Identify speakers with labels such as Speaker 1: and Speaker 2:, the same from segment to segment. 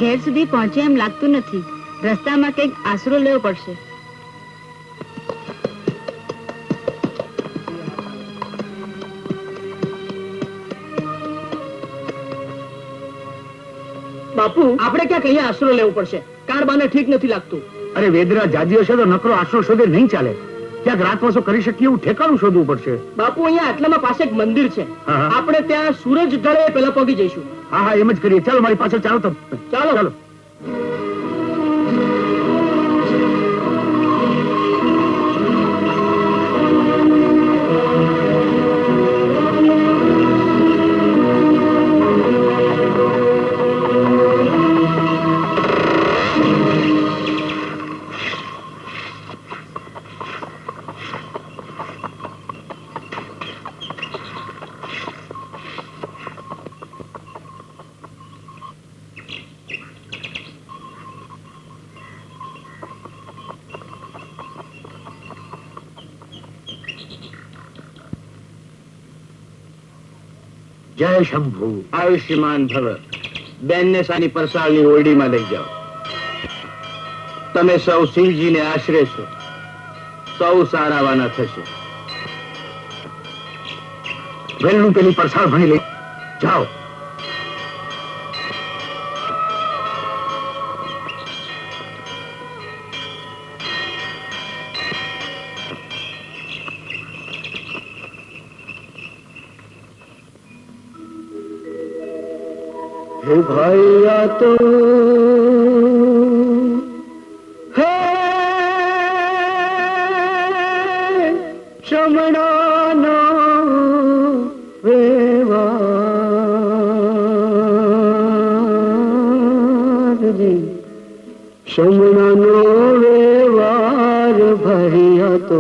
Speaker 1: શહેર સુધી પહોંચે એમ લાગતું નથી. રસ્તામાં કંઈક આશરો લેવો પડશે.
Speaker 2: બાપુ, આપણે ક્યાંક અહીંયા આશરો લેવો પડશે. કાળબાને ઠીક નથી લાગતું.
Speaker 3: અરે વેદરા જાજી હશે તો નકરો આશરો શોધે નહીં ચાલે. ક્યાંક રાતવાસો કરી શકીએ એવું ઠેકાણું શોધવું પડશે.
Speaker 2: બાપુ, અહીંયા આટલામાં પાસે એક મંદિર છે. આપણે ત્યાં સૂરજ ઢળે પેલા પહોંચી જઈશું.
Speaker 3: હા હા, એમ જ કરીએ. ચાલો મારી પાછળ ચાલો. તો
Speaker 2: ચાલો ચાલો.
Speaker 3: જય શંભુ.
Speaker 4: આયુષ્યમાન ભવ. બેનને સાની પરસાળની ઓરડીમાં લઈ જાઓ. તમે સૌ શિવજીને આશરે છો. સૌ સારાવાના થશે.
Speaker 3: વહેલું પેલી પરસાળ ભણી લઈ જાઓ.
Speaker 5: हे भैया तो है शमणानो व्यवहार जी. शमणानो व्यवहार भैया तो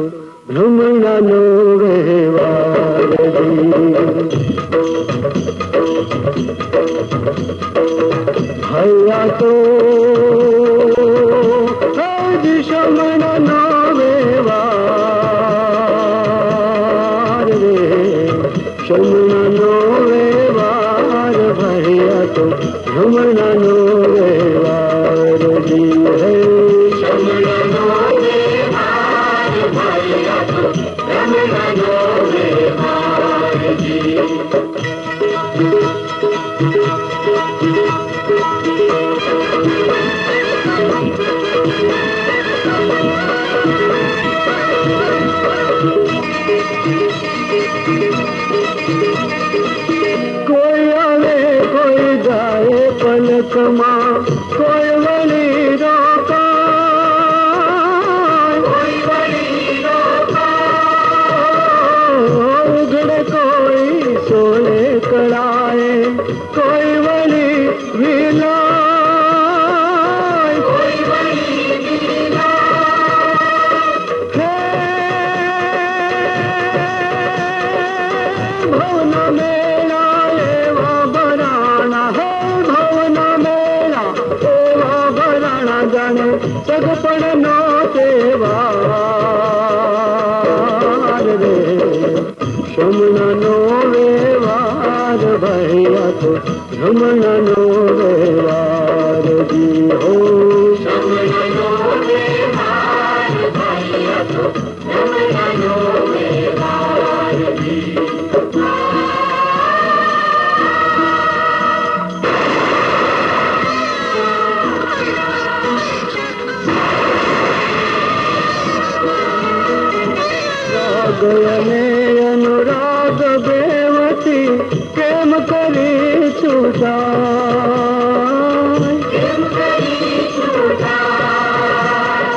Speaker 5: भ्रमणानो व्यवहार जी. भैया तो आज शमणानो व्यवहार रे. शमणानो व्यवहार भैया तो भ्रमणानो व्यवहार जी है. शमणानो व्यवहार भैया तो भ्रमणानो व्यवहार जी. कोई आवे कोई जाए पलकमा, कोई वली रोका, कोई वली रोका. उघड़े कोई सोले कड़ाए, कोई वली विलाय, कोई वली विलाय. भवन मेला एवा बराना है. भवन मेला एवा बराना जाने सगपण नो तेवार रे. शमणानो व्यवहार भैया तो भ्रमणानो व्यवहार जी हो. शमणानो व्यवहार भैया तो भ्रमणानो व्यवहार जी. रागयने अनुराग बेवती केम करी छूटाय, केम करी छूटाय.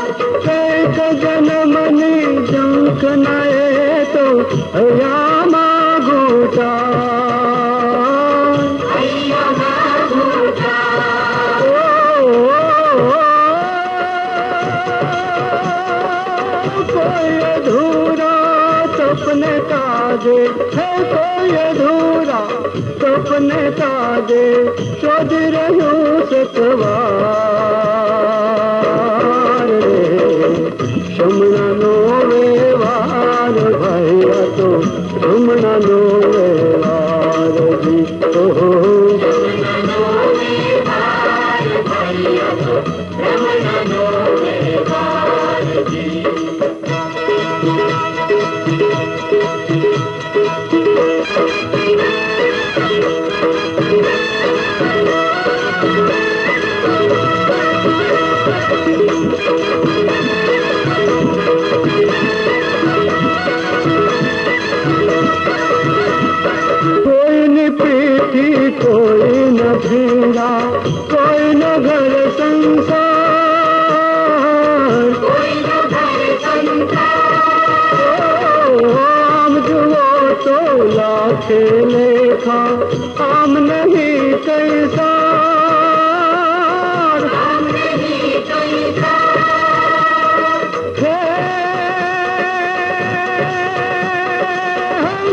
Speaker 5: कैक जनमनी जंक नए तो हया मागूटाय, हया मागूटाय. कोई अधूरा सपने ताजे है, कोई अधूरा सपने ताजे शोध रहो सतवार रे. शमणानो व्यवहार भैया तो भ्रमणानो व्यवहार जी. शमणानो व्यवहार भैया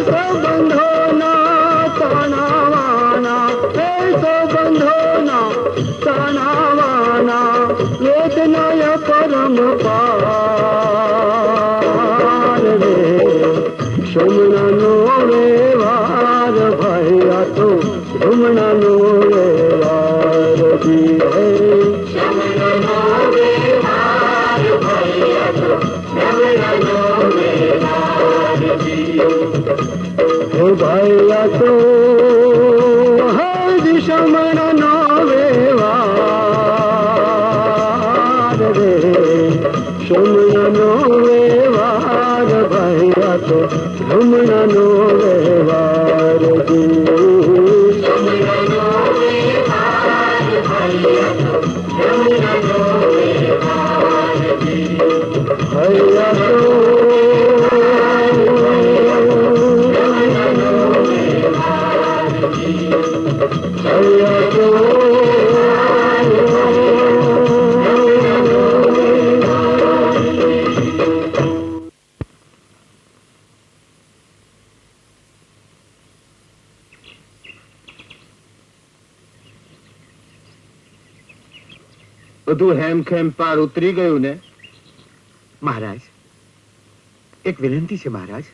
Speaker 5: બંધોના તણાવાના એસો બંધોના તણાવાના વેદનાય પરમ પાર રે સોમનાનો વ્યવહાર ભૈયા તો સોમનાનો વ્યવહાર જી હે ભૈયા તો હજ શમણનો વ્યવહાર રે શમણનો વ્યવહાર ભૈયા તો શમણનો વ્યવહાર ભૈયા તો
Speaker 4: બધું હેમખેમ પાર ઉતરી ગયું ને?
Speaker 3: મહારાજ, એક વિનંતી છે મહારાજ.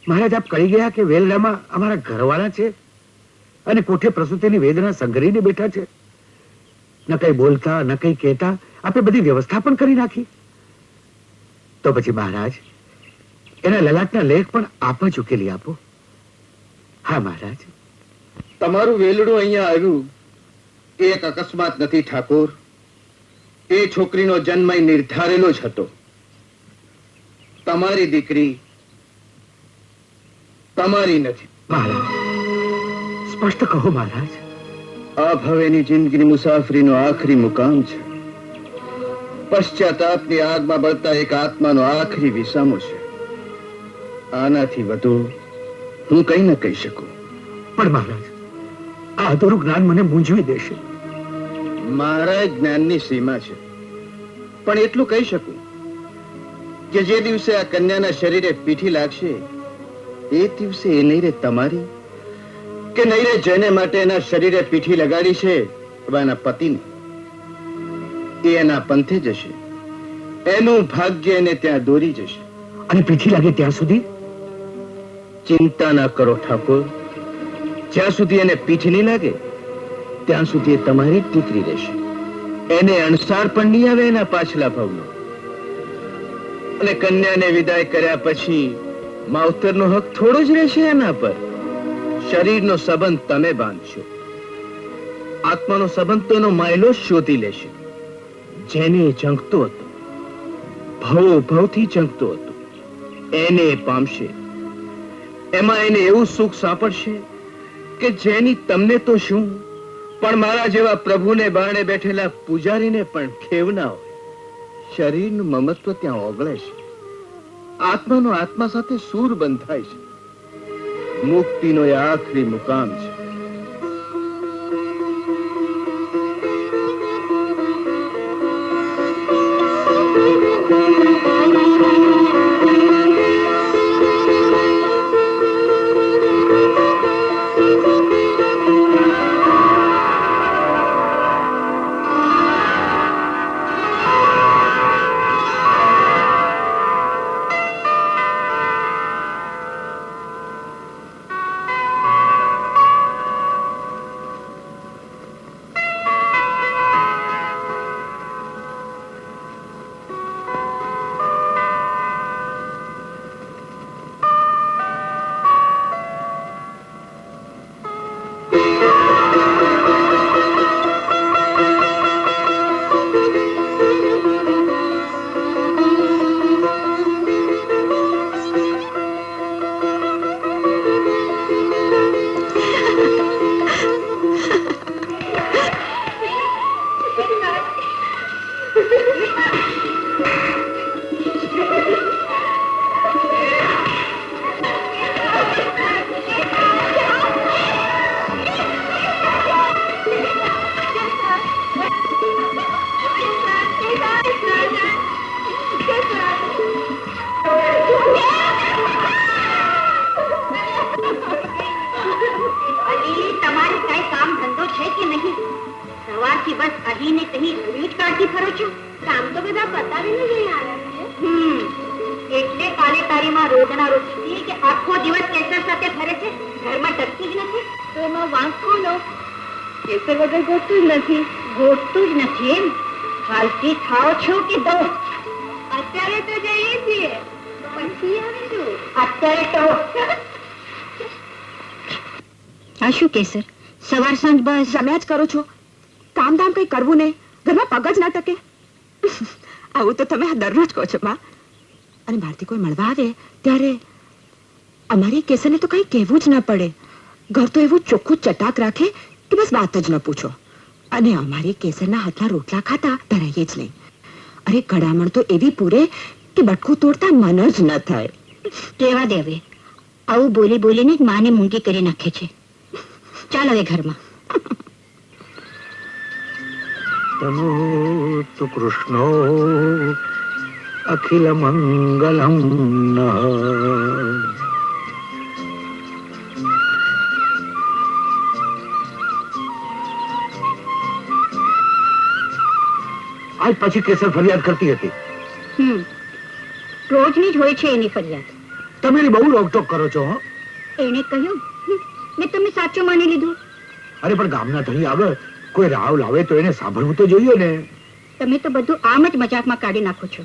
Speaker 3: મહારાજ, આપ કહી ગયા કે વેલડામાં અમારા ઘરવાળા છે અને કોઠે પ્રસૂતિની વેદના સંઘરીને બેઠા છે. ન કઈ બોલતા ન કઈ કહેતા આપે બધી વ્યવસ્થા પણ કરી નાખી. તો પછી મહારાજ, એના લલાટના લેખ પણ આપ જ ઉકેલી આપો. હા મહારાજ.
Speaker 4: તમારું વેલડું અહીંયા આવ્યું એ એક અકસ્માત નથી ઠાકોર. એ છોકરીનો જન્મ નિર્ધારેલો જ હતો. તમારી દીકરી તમારી નથી.
Speaker 3: મહારાજ, સ્પષ્ટ કહો મહારાજ.
Speaker 4: આ ભવેની જિંદગીની મુસાફરીનો આખરી મુકામ છે. પશ્ચાતાપની આગમાં બળતા એક આત્માનો આખરી વિસામો છે. આનાથી વધુ હું કઈ ન કહી શકું.
Speaker 3: પણ મહારાજ, આ અધૂરું જ્ઞાન મને મૂંઝવી દેશે.
Speaker 4: મારા જ્ઞાનની સીમા છે, પણ એટલું કહી શકું કે જે દિવસે આ કન્યાના શરીરે પીઠી લાગશે એ દિવસે એ નહીં રે તમારી કે નહીં રે જેને માટે એના શરીરે પીઠી લગાડી છે એના પતિને. એ એના પંથે જશે. એનું ભાગ્ય એને ત્યાં દોરી જશે.
Speaker 3: અને પીઠી લાગે ત્યાં સુધી
Speaker 4: ચિંતા ના કરો ઠાકોર. જ્યાં સુધી એને પીઠ નહીં લાગે ત્યાં સુધી એ તમારી જ દીકરી રહેશે. એને અણસાર પણ નહીં આવે એના પાછલા ભાવનો. અને કન્યાને વિદાય કર્યા પછી માવતરનો હક થોડો જ રહેશે એના પર. શરીરનો સંબંધ તમે બાંધશો, આત્માનો સંબંધ તો એનો માયલો જ શોધી લેશે. જેને ઝંખતો હતો, ભવથી ઝંખતો હતો, એને પામશે. એમાં એને એવું સુખ સાંપડશે કે જેની તમને તો શું, પણ મારા જેવા પ્રભુને બારણે બેઠેલા પૂજારીને પણ ખેવ ના હોય. શરીરનું મમત્વ ત્યાં ઓગળે છે. આત્માનો આત્મા સાથે સૂર બંધાય છે. મુક્તિનો એ આખરી મુકામ છે.
Speaker 6: આવીને કहीं ઉડીજ કાઢતી ફરો છો? કામ તો બધા બતાવીને જઈ આવ્યા છે. એટલે કાલે તારી માં રોજના રોજ કે આખો દિવસ કેસર સાથે ફરે છે, ઘરમાં ટકતી જ નથી. તો એમાં વાંક કોનો? કેસર વગર ગોતતું જ નથી. ગોતતું જ નથી એમ? હાલતી થાવ છો કે દો? અત્યારે તો જઈએ છીએ, પછી આવીશું. અત્યારે તો
Speaker 1: આ શું કેસર, સવાર સાંજ બસ
Speaker 7: તમે જ કરો છો. કામ ધામ કઈ કરવું નહીં, ઘરમાં પગ જ ના ટકે. આવું તો તમે દરરોજ કહો છો માં. અને બહારથી કોઈ મળવા આવે ત્યારે અમારી કેસરને તો કઈ કહેવું જ ના પડે. ઘર તો એવું ચોખ્ખું ચટાક રાખે કે બસ વાત જ ન પૂછો. અને અમારી કેસરના હાથના રોટલા ખાતા ધરાઈએ જ નહીં. અરે ગળામણ તો એવી પૂરે કે બટકું તોડતા મન જ ન થાય.
Speaker 1: રહેવા દે હવે, આવું બોલી બોલીને જ માને મૂંગી કરી નાખે છે. ચાલ હવે ઘરમાં.
Speaker 3: તનોતુ કૃષ્ણો અખિલ મંગલમ આજ પછી કેસર ફરિયાદ કરતી હતી.
Speaker 1: રોજની જ હોય છે એની ફરિયાદ.
Speaker 3: તમે એની બહુ રોકટોક કરો છો.
Speaker 1: એને કહ્યું ને તમે સાચું માની લીધું.
Speaker 3: અરે પણ ગામના ધણી આગળ કોઈ રાવ લાવે તો એને સાંભળવું તો જોઈએ ને.
Speaker 1: તમે તો બધું આમ જ મજાકમાં કાઢી નાખો છો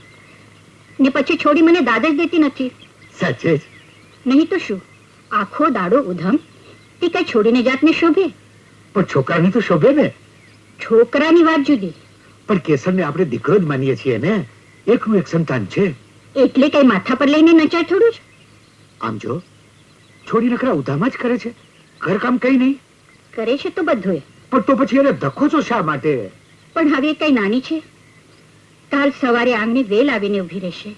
Speaker 1: ને પછી છોડી મને દાદ જ દેતી નથી.
Speaker 3: સાચે જ.
Speaker 1: નહીં તો શું, આખો દાડો ઉધમ તે કઈ છોડીને જાતને શોભે?
Speaker 3: પણ છોકરાને તો શોભે ને.
Speaker 1: છોકરાની વાત જુદી.
Speaker 3: પણ કેસરને આપણે દીકરો જ માનીએ છીએ ને. એકનું એક સંતાન છે.
Speaker 1: એટલે કઈ માથા પર લઈને નચાય થોડું જ.
Speaker 3: આમ જો છોડી નકરા ઉધામાં જ કરે છે, ઘરકામ કઈ નહીં
Speaker 1: કરે છે તો બધું.
Speaker 3: પણ તો પછી એને ધક્કો છો શા માટે?
Speaker 1: પણ હવે કઈ નાની છે, કાલ સવારે આંગણે વેલ આવીને ઉભી રહેશે.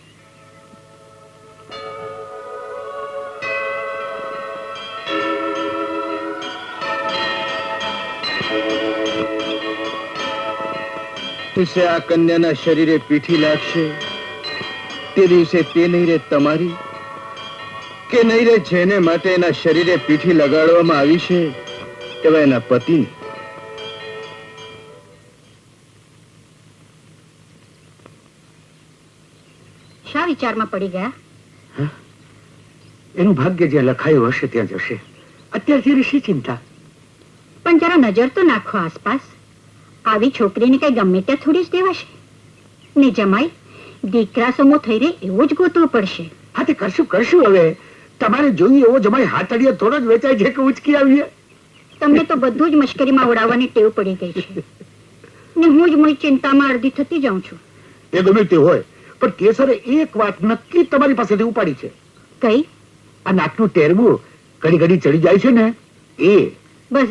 Speaker 4: દિવસે આ કન્યાના શરીરે પીઠી લાગશે તે દિવસે તે નહીં રે તમારી, કે નહીં રે જેને માટે એના શરીરે પીઠી લગાડવામાં આવી છે એવા એના પતિની.
Speaker 1: શા વિચારમાં પડી ગયા?
Speaker 3: એનું ભાગ્ય જ્યાં લખાયું હશે ત્યાં જશે. અત્યારથી શી ચિંતા?
Speaker 1: પણ જરા નજર તો નાખો આસપાસ. આવી છોકરીને કઈ ગમે ત્યાં થોડી જ દેવાશે ને. જમાઈ દીકરા સમો થઈ રહે એવો જ ગોતવો પડશે.
Speaker 3: હા તે કરશું હવે. તમારે જોઈએ એવો જમાઈ હાથ અડીએ થોડો જ વેચાય છે કે ઉચકી આવીએ?
Speaker 1: તમને તો બધું જ મશ્કરીમાં ઉડાવવાની ટેવ પડી ગઈ છે ને હું જ મોઈ ચિંતામાં અડધી થતી જાઉં છું.
Speaker 3: એ ગમે તે હોય, પણ કેસરે એક વાત નક્કી તમારી પાસેથી ઉપાડી છે.
Speaker 1: કઈ?
Speaker 3: આ નાકનું ટેરવું ઘડી ઘડી ચડી જાય છે ને એ.
Speaker 1: બસ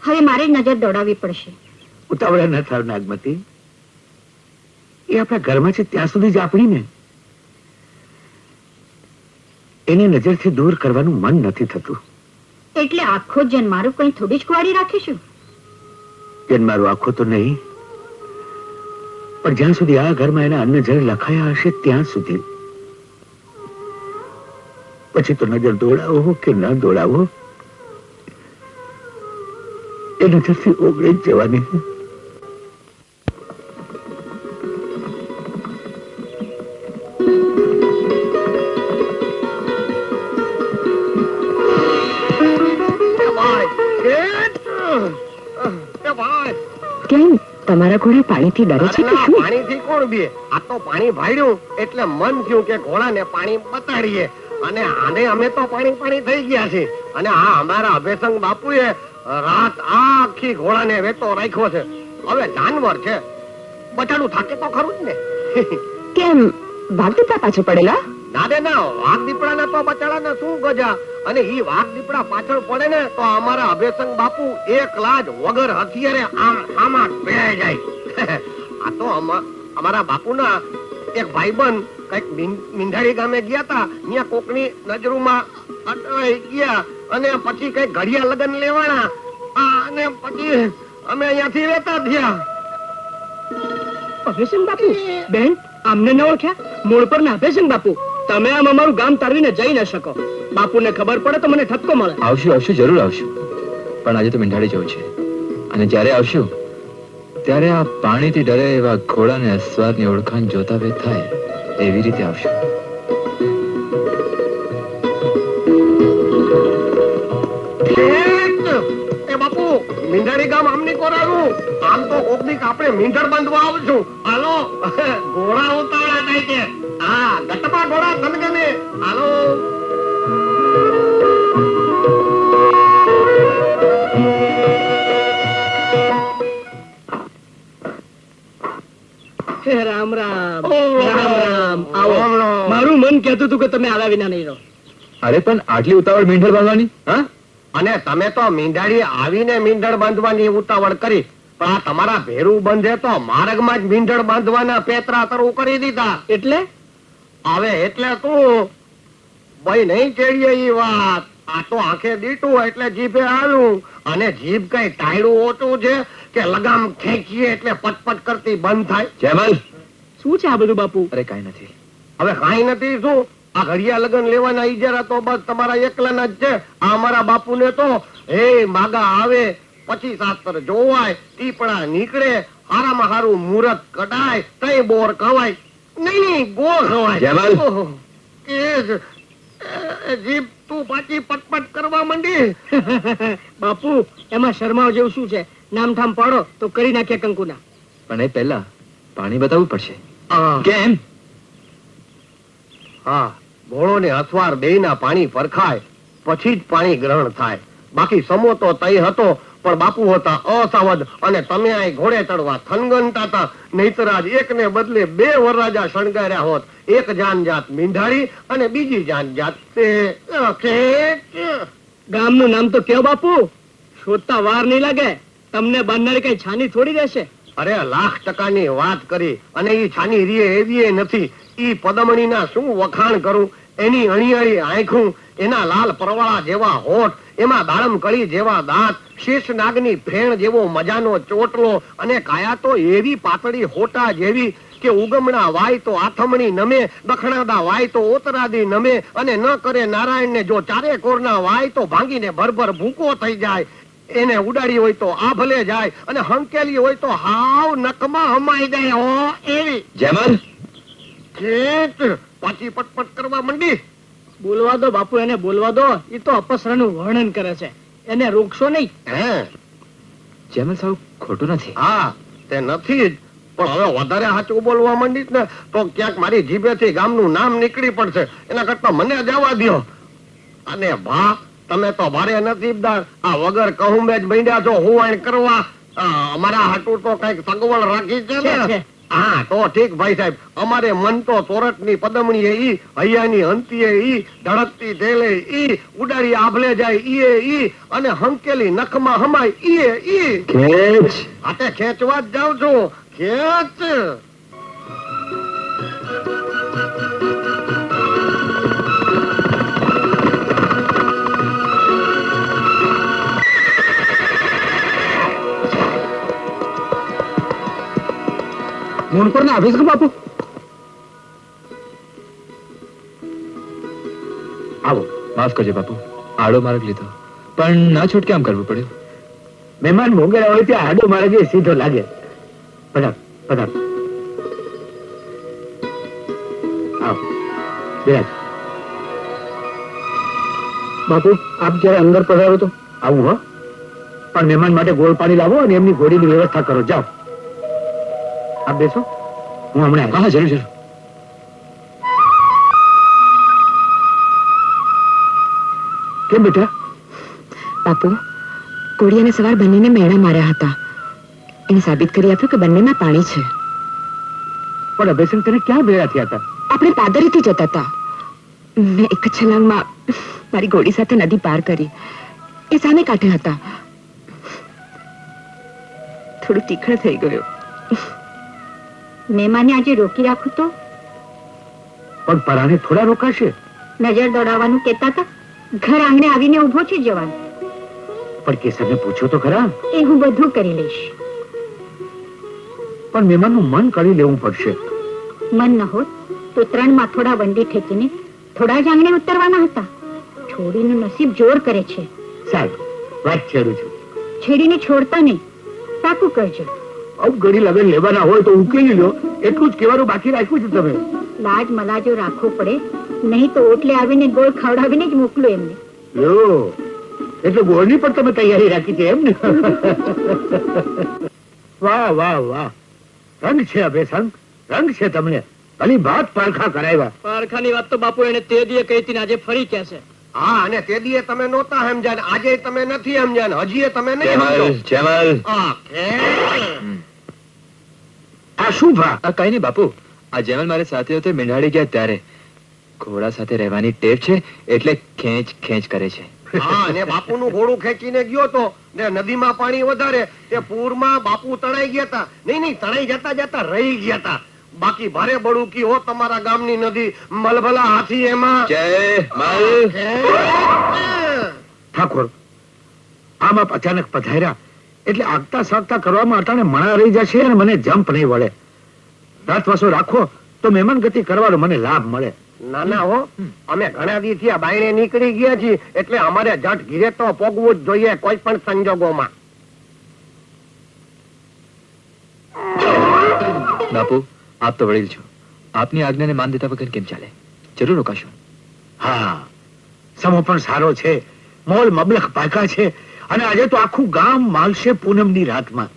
Speaker 1: હવે મારે નજર દોડાવવી પડશે.
Speaker 3: ઉતાવળા ન થાવ નાગમતી. એ આપણા ઘરમાં છે ત્યાં સુધી જ આપણી ને. એને નજરથી દૂર કરવાનું મન નથી થતું.
Speaker 1: એટલે આખો જન્મારું કઈ થોડી જ કુવારી રાખીશું?
Speaker 3: જન્મારું આખો તો નહીં, પણ જ્યાં સુધી આ ઘરમાં એના અન્ન જળ લખાયા હશે ત્યાં સુધી. પછી તો નજર દોડાવો કે ન દોડાવો એ નજરથી ઓગળી જ જવાની.
Speaker 7: કેમ તમારા ઘોડા પાણીથી ડરે છે કે શું?
Speaker 2: પાણીથી કોણ બી? આ તો પાણી ભાડ્યું એટલે મન થયું કે ઘોડાને પાણી બતાડીએ. અને આને અમે તો પાણી થઈ ગયા છે. અને આ અમારા અભેસંગ બાપુએ રાત આખી ઘોડાને વેતો રાખ્યો છે. હવે જાનવર છે, બચાડું થાકે તો ખરું જ ને.
Speaker 7: કેમ વાઘ દીપડા પાછળ પડેલા?
Speaker 2: ના રે ના, વાઘ દીપડા તો બચાડા ને શું ગજા. અને ઈ વાઘ દીપડા પાછળ પડે ને તો અમારા અભેસંગ બાપુ એકલા જ વગર હથિયારે આમાં ભેળાઈ જાય. આ તો અમારા બાપુના એક ભાઈબંધ કઈક મીંઢાળી ગામે ગયા તા, ત્યાં કોકની નજરોમાં અટવાઈ ગયા અને પછી કઈક ઘડિયા લગન લેવાના અને પછી અમે અહીંયાથી રહેતા થયા.
Speaker 8: અભેસંગ બાપુ બેન આમને ન ઓળખ્યા? મૂળ પર ના અભેસંગ બાપુ, તમે આમ અમારું ગામ તારવીને જઈ ન શકો. બાપુને ખબર પડે તો મને ઠપકો મળે.
Speaker 9: આવશું જરૂર આવશું, પણ આજે તો મીંઢાળી જવું છે અને જ્યારે આવશું ત્યારે આ પાણીથી ડરે એવા ઘોડાને અસ્વાદની ઓળખાણ જોતા વેદ થાય એવી રીતે આવશે.
Speaker 2: એ બાપુ મીંઢાળી ગામ આમની કોરાનું આમ તો કોક દીક આપણે મીંઢળ બાંધવા આવશું. હાલો ઘોડા ઉતાવળા થાય છે. હા ગટપા ઘોડા તનગને હાલો.
Speaker 8: રામ રામ રામ રામ. આવો. મારું મન કહેતું હતું કે તમે આવ્યા વિના નહીં રહો.
Speaker 9: અરે પણ આટલી ઉતાવળ મીંઢળ બાંધવાની? હા,
Speaker 2: અને તમે તો મીંઢાળી આવીને મીંઢળ બાંધવાની ઉતાવળ કરી, પણ આ તમારા ભેરું બંધે તો માર્ગમાં જ મીંઢળ બાંધવાના પેતરા તરુ કરી દીધા.
Speaker 8: એટલે
Speaker 2: હવે એટલે તું ભાઈ નહીં કેળીએ ઈ વાત. આ તો આંખે દીટું એટલે જીભે આલું, અને જીભ કઈ ટાયડું ઓછું છે કે લગામ ખેંચીએ એટલે પટપટ કરતી બંધ થાય.
Speaker 9: જયમલ,
Speaker 8: શું છે આ બધું બાપુ?
Speaker 9: અરે કઈ નથી.
Speaker 2: હવે કાંઈ નથી. શું આ ઘડિયા લગન લેવાના ઈજારા તો બસ તમારા એકલાના જ છે. આ અમારા બાપુને તો હે માગા આવે પછી શાસ્ત્ર જોવાય, ટીપણા નીકળે, હારામાં હારું મુહૂર્ત કઢાય, તઈ બોર ખવાય નહીં ગોળ ખવાય.
Speaker 9: જયમલ,
Speaker 2: ઓહો, એ જ. જીભ તું પાછી પટપટ કરવા માંડી.
Speaker 8: બાપુ એમાં શરમાવ જેવું શું છે? નામ ઠામ પાડો તો કરી નાખ્યા કંકુના.
Speaker 9: પણ એ પહેલા પાણી બતાવવું પડશે.
Speaker 2: હા
Speaker 9: કેમ?
Speaker 2: હા, ઘોડો ને અથવાર બેયના પાણી પરખાય પછી જ પાણી ગ્રહણ થાય. બાકી સમો તો તઈ હતો, પણ બાપુ હતા અસાવધ, અને તમે અહીં ઘોડે ચડવા થનગનતા હતા. નહીતર આજ એકને બદલે 2 વરરાજા શણગાર્યા હોત. એક જાનજાત મીંઢાળી અને બીજી જાનજાત તે
Speaker 8: ગામનું નામ તો કયો બાપુ, શોધતા વાર નહીં લાગે. તમને બાંધનારી કઈ છાની થોડી રહેશે.
Speaker 2: અરે લાખ ટકાની વાત કરી, અને ઈ છાની રીએ એવી નથી. ઈ પદમણીના શું વખાણ કરું. એની અણીયાળી આંખું, એના લાલ પરવાળા જેવા હોઠ, એમાં દાડમ કળી જેવા દાંત, શેષ નાગની ફેણ જેવો મજાનો ચોટલો, અને કાયા તો એવી પાતળી હોટા જેવી કે ઉગમણા વાય તો આથમણી નમે, દખણાદા વાય તો ઓતરાદી નમે, અને ન કરે નારાયણને જો ચારે કોરના વાય તો ભાંગીને ભરભર ભૂકો થઈ જાય. એને ઉડાડી હોય તો આ ભલે જાય, અને હંકેલી હોય તો હાવ નકમાં હમાઈ જાય. હો એવી.
Speaker 9: જયમલ,
Speaker 2: પાછી પટપટ કરવા માંડી.
Speaker 8: બોલવા દો બાપુ, એને બોલવા દો. એ તો અપસરાનું વર્ણન કરે છે, એને રોકશો નહીં.
Speaker 2: હે
Speaker 9: જયમલ સાવ ખોટું નથી.
Speaker 2: હા તે નથી જ, પણ હવે વધારે સાચું બોલવા માંડી ને તો ક્યાંક મારી જીભેથી ગામનું નામ નીકળી પડશે. એના કરતા મને જવા દ્યો. અને ભા તમે તો ભારે નસીબદાર. આ વગર કહું મેં જ બન્યા છો હુવાણ કરવા. અમારા હાટું તો કઈક સગવડ રાખી છે ને. હા તો ઠીક ભાઈ સાહેબ. અમારે મન તો સોરઠની પદમણી ઈ, હૈયાની હંતીએ ઈ, ધડકતી ઢેલે ઈ, ઉડાડી આભલે જાય ઈ, અને હંકેલી નખમાં હમાય ઈ.
Speaker 9: ખેંચ.
Speaker 2: હાથે ખેંચવા જ જાઉં છું. ખેંચ.
Speaker 3: મૂળપરના અભિષેક બાપુ આવો.
Speaker 9: માફ કરજો બાપુ, આડો માર્ગ લીધો, પણ ના છૂટકે આમ કરવું પડ્યું.
Speaker 3: મહેમાન મોગેરા હોય ત્યાં આડો માર્ગ એ સીધો લાગે. પધાર પધાર. આવો બિરાજ. બાપુ આપ જયારે અંદર પધારો તો આવું. હો, પણ મહેમાન માટે ગોળ પાણી લાવો અને એમની ઘોડીની વ્યવસ્થા કરો. જાઓ આપ બેસો, હું હમણાં.
Speaker 9: હા જરૂર જરૂર.
Speaker 3: કેમ બેટા?
Speaker 7: બાપુ, કોળી અને સવાર બંનેને મેણા માર્યા હતા. એને સાબિત કરી આપ્યું કે બંનેમાં પાણી છે.
Speaker 3: પણ અભયસિંહ તને ક્યાં ભેળા થયા હતા?
Speaker 7: આપણે પાદરીથી જતા હતા. મેં એક જ છલાંગમાં મારી ઘોડી સાથે નદી પાર કરી. એ સામે કાંઠે હતા. થોડું તીખણ થઈ ગયું.
Speaker 1: મહેમાને આજે રોકી રાખું તો?
Speaker 3: પણ પરાણે થોડા રોકાશે.
Speaker 1: નજર દોડાવવાનું કહેતા હતા. ઘર આંગણે આવીને ઉભો છે જવાન.
Speaker 3: પણ કેસરને પૂછો તો ખરા.
Speaker 1: એ હું બધું કરી લઈશ.
Speaker 3: પણ મહેમાનનું મન કરી લેવું પડશે.
Speaker 1: મન ન હોત તો 3 માથોડા વંડી ઠેકીને થોડા જ આંગણે ઉતરવાના હતા. છોડીનું નસીબ જોર કરે છે.
Speaker 3: સાહેબ વાત છેડું છું.
Speaker 1: છેડીને છોડતા નહીં, પાકું કરજો.
Speaker 3: ઘડી લગન લેવાના હોય તો ઉકેલી લો, એટલું જ કહેવાનું બાકી રાખ્યું છે તમે.
Speaker 1: લાજ મલાજો રાખવો પડે, નહીં તો ઓટલે આવીને ગોળ ખવડાવીને જ મોકલો એમને.
Speaker 3: લો, એટલે ગોળની પણ તમે તૈયારી રાખી છે એમ ને? વાહ વાહ વાહ, રંગ છે અભેસંગ, રંગ છે તમને. ભલી ભાત પારખા કરાવ્યા.
Speaker 8: પારખાની વાત તો બાપુ એને તે દીએ કહી હતી ને આજે ફરી કહે છે.
Speaker 2: હા, અને તે દીએ તમે નહોતા સમજ્યા ને આજે તમે નથી સમજ્યા ને હજી તમે નહીં સમજો.
Speaker 9: જમલ,
Speaker 2: આ કેમ?
Speaker 3: આ શું ભા?
Speaker 9: આ કઈ નહીં બાપુ, આ જેમલ મારે સાથે હતો મીંઢાળી ગયા ત્યારે. ઘોડા સાથે રહેવાની ટેવ છે એટલે ખેંચ ખેંચ કરે છે.
Speaker 2: હા, અને બાપુનું ઘોડું ખેંચીને ગયો તો ને નદીમાં પાણી વધારે તે પૂરમાં બાપુ તણાઈ ગયા હતા. નહીં તણાઈ જતા જતા રહી ગયા હતા. બાકી ભારે બળુકી હો તમારા ગામની નદી, મલભલા હાથી એમાં.
Speaker 9: જય મલ.
Speaker 3: ઠાકોર, આમ આપ અચાનક પધાર્યા એટલે આગતા સાગતા કરવામાં અટાણે મણા રહી જશે અને મને જમ્પ નહીં વળે. રાત વાસો રાખો તો મહેમાન ગતિ કરવાનો મને લાભ મળે.
Speaker 2: ના ના હો, અમે ઘણા દી થયા બાયણે નીકળી ગયા છીએ એટલે અમારે જટ ઘીરે તો પોગવું જ જોઈએ કોઈ પણ સંજોગોમાં.
Speaker 9: બાપુ, આપ તો વડીલ છો, આપની આજ્ઞાને માન દેતા વગર કેમ ચાલે? જરૂર રોકાશો.
Speaker 3: હા, સમો પણ સારો છે, મોલ મબલખ પાકા છે અને આજે તો આખું ગામ માલશે પૂનમની રાતમાં.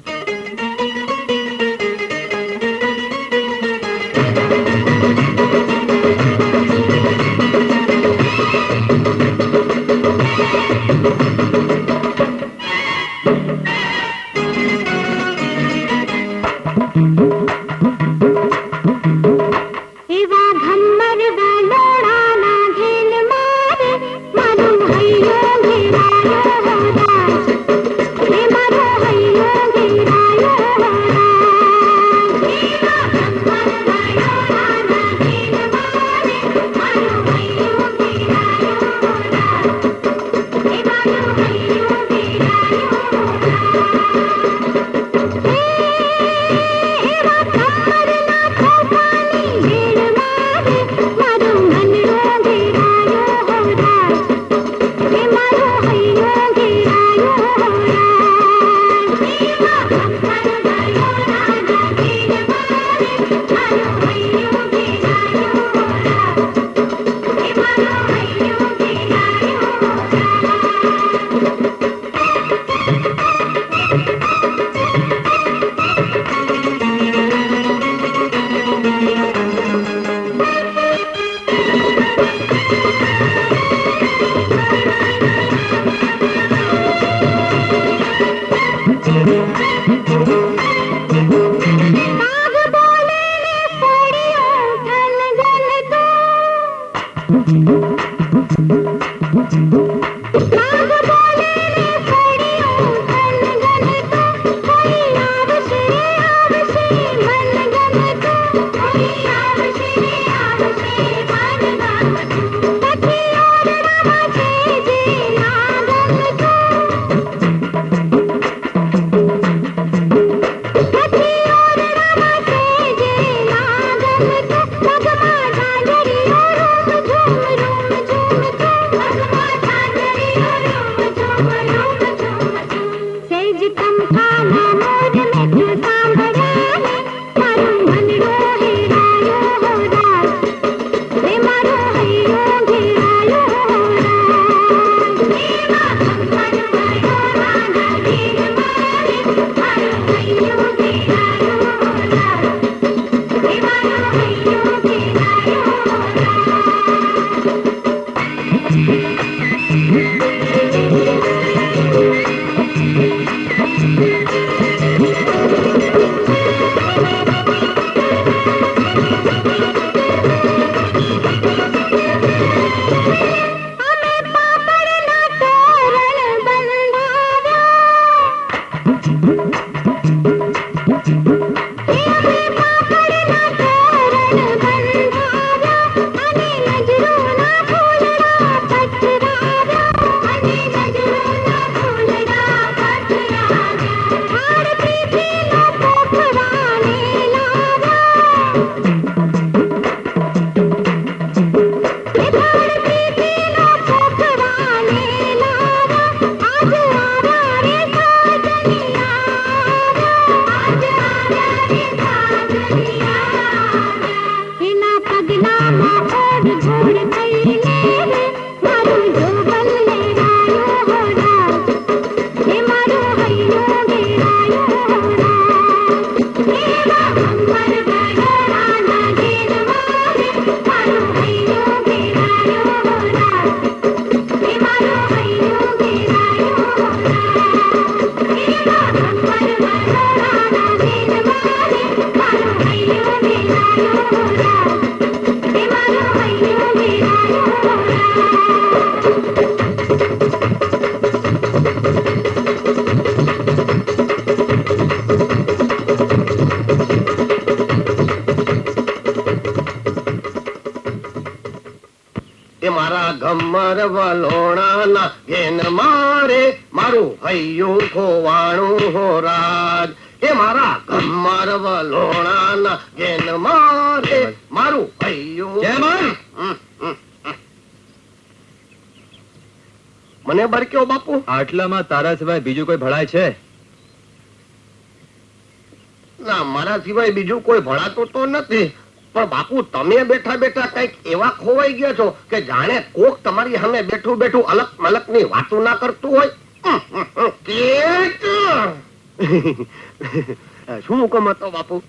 Speaker 6: बन
Speaker 2: ગમર વલોણાના ઘેન મારે મારું હૈયું ખોવાણું હો રાજ. એ મારા ગમર વલોણાના ઘેન મારે મારું હૈયું. મને બરક્યો બાપુ.
Speaker 9: આટલામાં તારા સિવાય બીજું કોઈ ભળાય છે?
Speaker 2: ના, મારા સિવાય બીજું કોઈ ભળાતું તો નથી. પણ બાપુ, તમે બેઠા બેઠા કઈક એવા ખોવાઈ ગયા છો કે જાણે કોક તમારી સામે બેઠું બેઠું અલગ મલક ની વાતો ના કરતું હોય. શું હુકમ હતો બાપુ?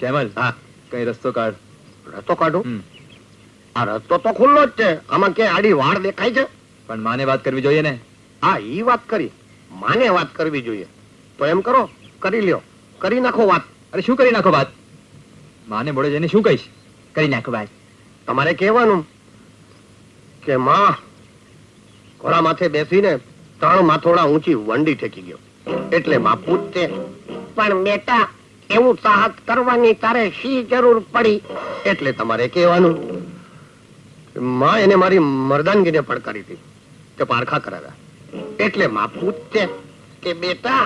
Speaker 9: જયમલ, હા, કઈ રસ્તો કાઢ.
Speaker 2: રસ્તો કાઢું? આ રસ્તો તો ખુલ્લો જ છે. આમાં ક્યાંય આડી વાળ દેખાય છે?
Speaker 9: પણ માને વાત કરવી જોઈએ ને.
Speaker 2: હા, ઈ વાત કરી. માને વાત કરવી જોઈએ તો એમ કરો, કરી લ્યો, કરી નાખો વાત.
Speaker 9: અરે શું કરી નાખો વાત? માને મોડે જઈને શું કહીશ? કરી નાખો વાત.
Speaker 2: તમારે કહેવાનું કે માં ઘોડા માથે બેસીને 3 માથોડા ઊંચી વંડી ઠેકી ગયો. એટલે માં પૂછતે, પણ બેટા એવું સાહસ કરવાની તારે શી જરૂર પડી? એટલે તમારે કહેવાનું માં એને મારી મર્દાનગીને પડકારી હતી કે પારખા કરાવ્યા. એટલે માં પૂછતે કે બેટા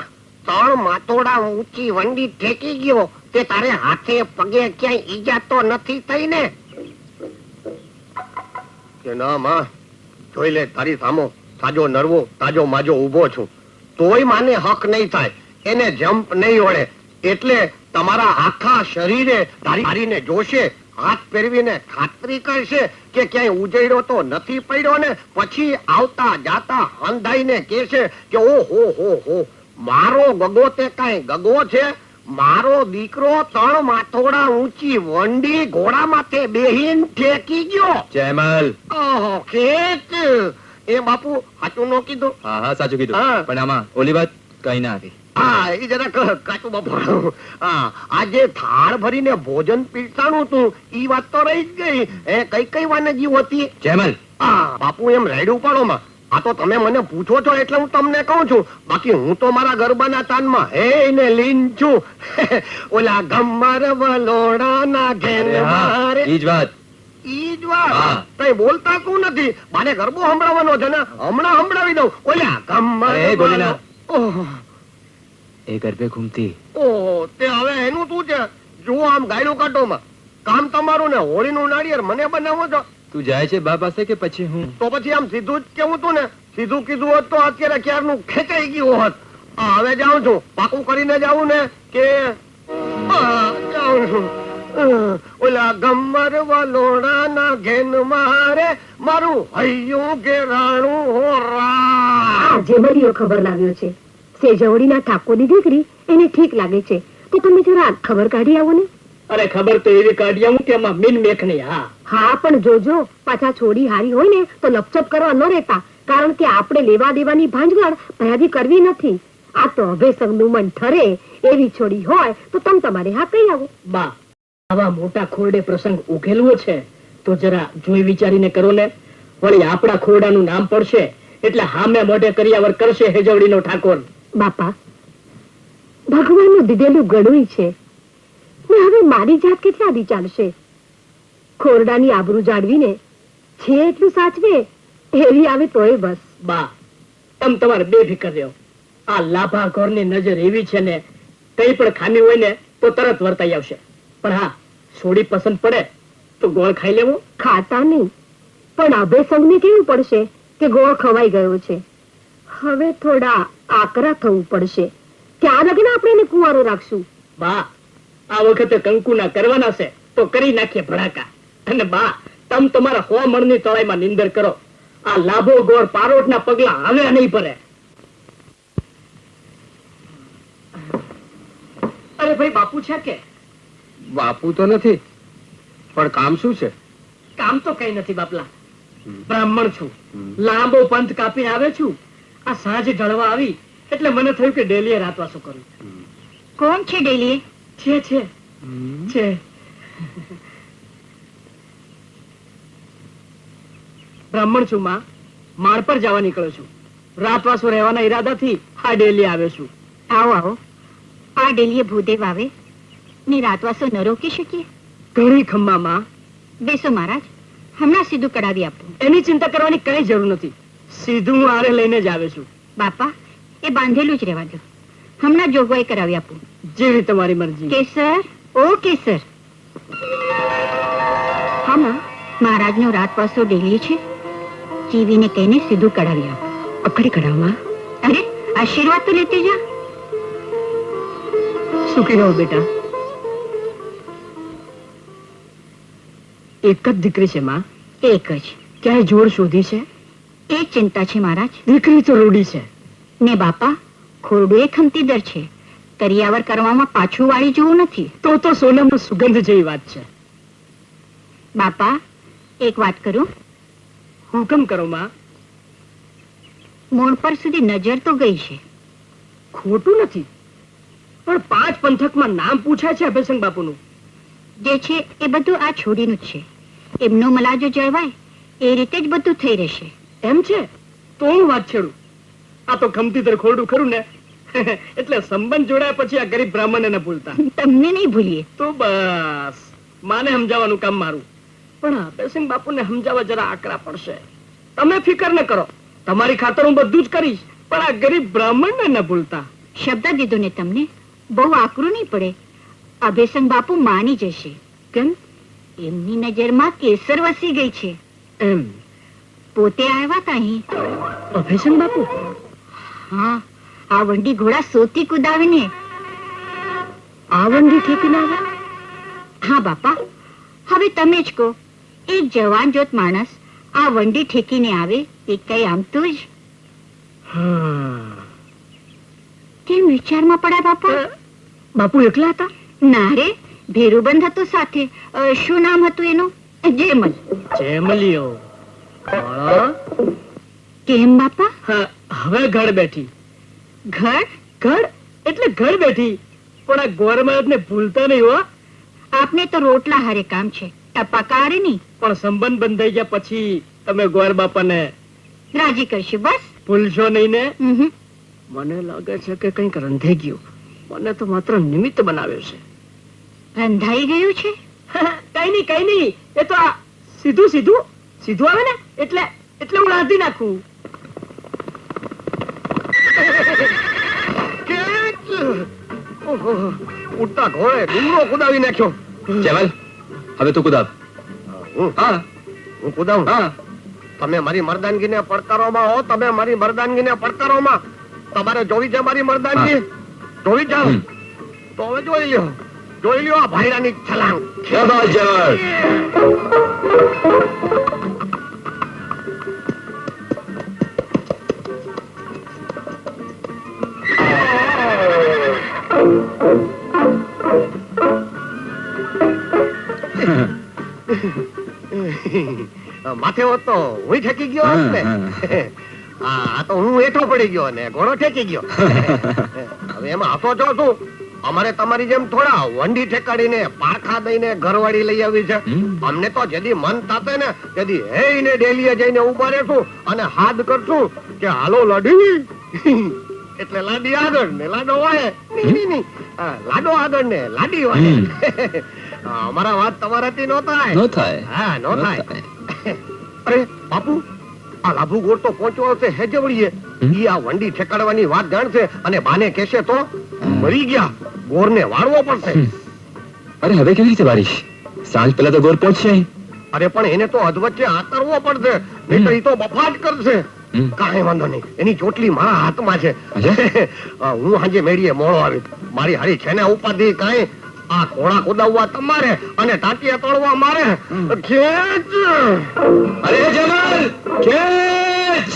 Speaker 2: 3 માથોડા ઊંચી વંડી ઠેકી ગયો તે તારે હાથે પગે ક્યાંય ઈજા તો નથી થઈ ને? કે ના માં, જોઈ લે તારી સામો સાજો નરવો તાજો માજો ઉભો છું, તોય માને હક નહીં થાય, એને જમ્પ નહીં વળે. એટલે તમારા આખા શરીરે ધારીને જોશે, હાથ ફેરવીને ખાતરી કરશે કે ક્યાંય ઉજળ્યો તો નથી પડ્યો ને પછી આવતા જાતા હંધાઈને કહેશે કે ઓ હો હો, મારો ગગો તે કઈ ગગો છે? મારો દીકરો 3 માથોડા ઊંચી વંડી ઘોડા માથે બેહીન ઠેકી ગયો.
Speaker 9: જયમલ,
Speaker 2: ઓહો, ખેત એ બાપુ સાચું નો કીધું?
Speaker 9: હા હા, સાચું કીધું. પણ આમાં ઓલી વાત કઈ ના હતી.
Speaker 2: હા, એ જરા કાચું બાપુ. હા, આજે થાળ ભરીને ભોજન પીરસાણું તું, ઈ વાત તો રહી જ ગઈ. કઈ કઈ વાનગી હતી?
Speaker 9: જયમલ,
Speaker 2: હા બાપુ, એમ રેડું પાડો માં. આ તો તમે મને પૂછો છો એટલે હું તમને કહું છું. બાકી હું તો મારા ગરબાના તાનમાં હેને લીન છું. ઓલા ગમર વલોડાના ઘેન મારે.
Speaker 9: ઈ જ વાત.
Speaker 2: ઈ જ વાત. કઈ બોલતા તું નથી. મારે ગરબો સંભળાવવાનો છે ને, હમણાં સંભળાવી દઉં. ઓલા ગમર. ઓહ,
Speaker 9: એ ગરબે ઘૂમતી.
Speaker 2: ઓહ, તે હવે એનું શું છે? જુઓ આમ ગાયડું કાઢોમાં. કામ તમારું ને હોળીનું નાળિયેર મને બનાવો છો.
Speaker 9: તું જાય છે બા પાસે કે પછી હું?
Speaker 2: તો પછી આમ સીધું જ કેવું તું ને. સીધું કીધું હોત તો અત્યારે ક્યારનું ખેંચાઈ ગયું હોત. હવે જાઉં છું. પાકું કરીને જાઉં ને કે જાઉં છું. ઓલા ગમર વલોડાના ઘેન મારે મારું હૈયું ઘેરાણું હો રા.
Speaker 1: જે બડીઓ ખબર લાવ્યો છે સેજવડીના ઠાકોરની દીકરી, એને ઠીક લાગે છે તો તમે જરા ખબર કાઢી આવો ને.
Speaker 8: અરે ખબર તો એવી કાઢી આવું કે એમાં મીન મેખ નહીં. હા
Speaker 1: હા, પણ જોજો પાછા છોડી હારી હોય ને તો લપચપ કરવા ન રહેતા, કારણ કે આપણે લેવા દેવાની ભાંજગળ ભયાદી કરવી નથી. આ તો અભેસંગનું મન ઠરે એવી છોડી હોય તો તમે તમારે હા કહી આવો.
Speaker 8: બા, આવા મોટા ખોરડે પ્રસંગ ઉકેલવો છે તો જરા જોઈ વિચારીને કરો ને. વળી આપણા ખોરડાનું નામ પડશે એટલે હામે મોઢે કરિયાવર કરશે હેજવડીનો ઠાકોર.
Speaker 1: બાપા, ભગવાનનું દીધેલું ગણું છે ને હવે મારી જાત કેટલા દી ચાલશે? ખોરડાની આબરૂ જાળવીને છે એટલું સાચવે એવી આવે તોય બસ.
Speaker 8: બા, તમ તમારે બેફિકર રહ્યો. આ લાભા ઘોરની નજર એવી છે ને, કઈ પણ ખામી હોય ને તો તરત વર્તાઈ આવશે. પણ હા, સોડી પસંદ પડે તો ગોળ ખાઈ લેવો.
Speaker 1: ખાતા નહીં, પણ અભેસંગને કેવું પડશે કે ગોળ ખવાઈ ગયો છે. હવે થોડા આકરા થવું પડશે. ત્યાં લગીને આપણે એને કુંવારો રાખશું.
Speaker 8: બા, આ વખતે કંકુના કરવાના છે તો કરી નાખીએ ભડાકા. અને બા, તમ તમારા 100 મણની તળાઈમાં નિંદર કરો. આ લાભો ગોળ પારોટના પગલા હવે નહીં પડે. અરે ભાઈ, બાપુ છે કે?
Speaker 2: બાપુ તો નથી, પણ કામ શું છે?
Speaker 8: કામ તો કઈ નથી બાપલા. બ્રાહ્મણ છું, લાંબો પંથ કાપીને આવે છું. આ સાંજે ઢળવા આવી એટલે મને થયું કે ડેલીએ રાતવાસો કરું.
Speaker 6: કોણ છે ડેલીએ?
Speaker 8: છે બ્રાહ્મણ છું માં. માળ પર જવા નીકળ્યો છું. રાતવાસો રહેવાના ઈરાદાથી આ ડેલી આવ્યો છું.
Speaker 6: આવો આવો. આ ડેલીએ ભૂદેવ આવે ને રાતવાસો ન રોકી શકીએ?
Speaker 8: ઘણી ખમ્મા માં.
Speaker 6: બેસો મહારાજ, હમણાં સીધું કઢાવી આપું.
Speaker 8: એની ચિંતા કરવાની કઈ જરૂર નથી. સીધું હું આરે લઈને જ આવે છું.
Speaker 6: બાપા, એ બાંધેલું જ રહેવા દો. હમણાં જોગવાઈ કરાવી આપું.
Speaker 8: જેવી તમારી મરજી.
Speaker 6: કેસર, ઓ કેસર. હા માં, મહારાજનો રાતવાસો ડેલી છે. જીવીને કહીને સીધું કઢાવી આપો.
Speaker 8: અખડી કઢાવમાં.
Speaker 6: અરે, આશીર્વાદ તો લેતી જા.
Speaker 8: સુખી રહો બેટા. એક જ દીકરી છે માં.
Speaker 6: એક જ.
Speaker 8: ક્યાંય જોડ શોધી છે?
Speaker 6: એ ચિંતા છે મહારાજ.
Speaker 8: દીકરી તો રૂડી છે
Speaker 6: ને બાપા, ખોરડું એ ખમતીદર છે. કરિયાવર કરવામાં પાછું વાળી જેવું નથી.
Speaker 8: તો સોનામાં સુગંધ જેવી વાત છે.
Speaker 6: બાપા, એક વાત કરું?
Speaker 8: હુકમ કરો માં.
Speaker 6: મોણ પર સુધી નજર તો ગઈ છે.
Speaker 8: ખોટું નથી, પણ 5 પંથકમાં નામ પૂછાય છે અભયસંગ બાપુનું.
Speaker 6: જે છે એ બધું આ છોડીનું જ છે. એમનો મલાજો જળવાય એ રીતે જ બધું થઈ રહેશે.
Speaker 8: એમ છે તો હું વાત છેડું. આ તો ખમતીદર ખોરડું ખરું ને, એટલે સંબંધ જોડાયા પછી આ ગરીબ બ્રાહ્મણને ન ભૂલતા.
Speaker 6: તમને નહીં ભૂલીએ.
Speaker 8: તો બસ માને સમજાવવાનું કામ મારું. પણ અભયસિંહ બાપુને સમજાવવા જરા આકરા પડશે. તમે ફિકર ન કરો, તમારી ખાતર હું બધું જ કરીશ, પણ આ ગરીબ બ્રાહ્મણને ન ભૂલતા.
Speaker 6: શબ્દ દીધો ને તમને. બહુ આકરું નહીં પડે. અભયસંગ બાપુ માની જશે.
Speaker 8: કેમ?
Speaker 6: એમની નજરમાં કેસર વસી ગઈ છે.
Speaker 8: એમ?
Speaker 6: પોતે આવ્યા તા અહીં.
Speaker 8: અભયસિંહ બાપુ?
Speaker 6: હા, આ વંડી ઘોડા સોતી કુદાવીને.
Speaker 8: આ વંડી ઠેકીને આવ્યા?
Speaker 6: હા બાપા, હવે તમે જ કહો. એક જવાન જોત માણસ આ વંડી ઠેકીને આવે એ કઈ આમતું જ? કેમ વિચારમાં પડ્યા બાપા?
Speaker 8: બાપુ એકલા હતા?
Speaker 6: ના રે, ભેરુબંધ હતો સાથે. શું નામ હતું એનું? જેમલ.
Speaker 8: જેમલિયો.
Speaker 6: કેમ બાપા?
Speaker 8: હવે ઘર બેઠી.
Speaker 6: ઘર?
Speaker 8: ઘર એટલે ઘર બેઠી, પણ આ ગોરમાને ભૂલતા નહીં હો.
Speaker 6: આપને તો રોટલા હારે કામ છે, ટપાકારે નહીં.
Speaker 8: પણ સંબંધ બંધાઈ ગયા પછી તમે ગોર બાપાને
Speaker 6: રાજી કરશો બસ.
Speaker 8: ભૂલશો નહીં ને?
Speaker 6: હમ.
Speaker 8: મને લાગે છે કે કંઈક રંધાઈ ગયું. મને તો માત્ર નિમિત્ત બનાવ્યો છે.
Speaker 6: રંધાઈ ગયું છે?
Speaker 8: કઈ નહીં. એ તો આ સીધું આવે ને એટલે હું રાંધી નાખું.
Speaker 2: ઉડતા ઘોડે ડુંગરો કુદાવી નાખ્યો.
Speaker 9: જેમલ, હવે તું કુદાવ.
Speaker 2: હા, હું કુદાવું. હા, તમે મારી મર્દાનગીને પડકારોમાં હો. તમે મારી મર્દાનગીને પડકારોમાં. તમારે જોવી છે મારી મર્દાનગી? જોવી જાઓ તો હવે જોઈ લ્યો આ ભાઈરાની છલાંગ. માથે હોત તો હું ઠેકી ગયો હોત ને. હા, તો હું હેઠો પડી ગયો ને ઘોડો ઠેકી ગયો. હવે એમાં હસો છો શું? અમારે તમારી જેમ થોડા વંડી ઠેકાડીને પારખા દઈને ઘરવાળી લઈ આવી છે. અમને તો જેદી મન તાતે ને તેદી હેઈને ડેલીએ જઈને ઉભા રહેશું અને હાથ કરશું કે હાલો લાડી. એટલે લાડી આગળ ને લાડો વાહે. લાડો આગળ ને લાડી વાહે. અમારા વાત તમારાથી નો થાય. હા, નો થાય. અરે બાપુ, આ લાભુ ગોળ તો પહોંચ્યો હશે હેજવડીએ. ઈ આ વંડી ઠેકાડવાની વાત જાણશે અને બાને કહેશે તો મરી ગયા. ગોરને વાળવો પડશે.
Speaker 9: અરે હવે કેવી રીતે વાળીશ? સાંજ પહેલા તો ગોર પહોંચશે.
Speaker 2: અરે પણ એને તો અધવચ્ચે આતરવો પડશે, નહીં તો ઈ તો બફાટ કરશે. કાંઈ વાંધો નહીં, એની ચોટલી મારા હાથમાં છે. હું હાજે મેળીએ મોળો આવી. મારી હારી છે ને ઉપાધિ કાંઈ. આ ઘોડા કુદાવવા તમારે અને ટાંટિયા તોડવા મારે. ખેંચ!
Speaker 4: અરે જમાલ, ખેંચ!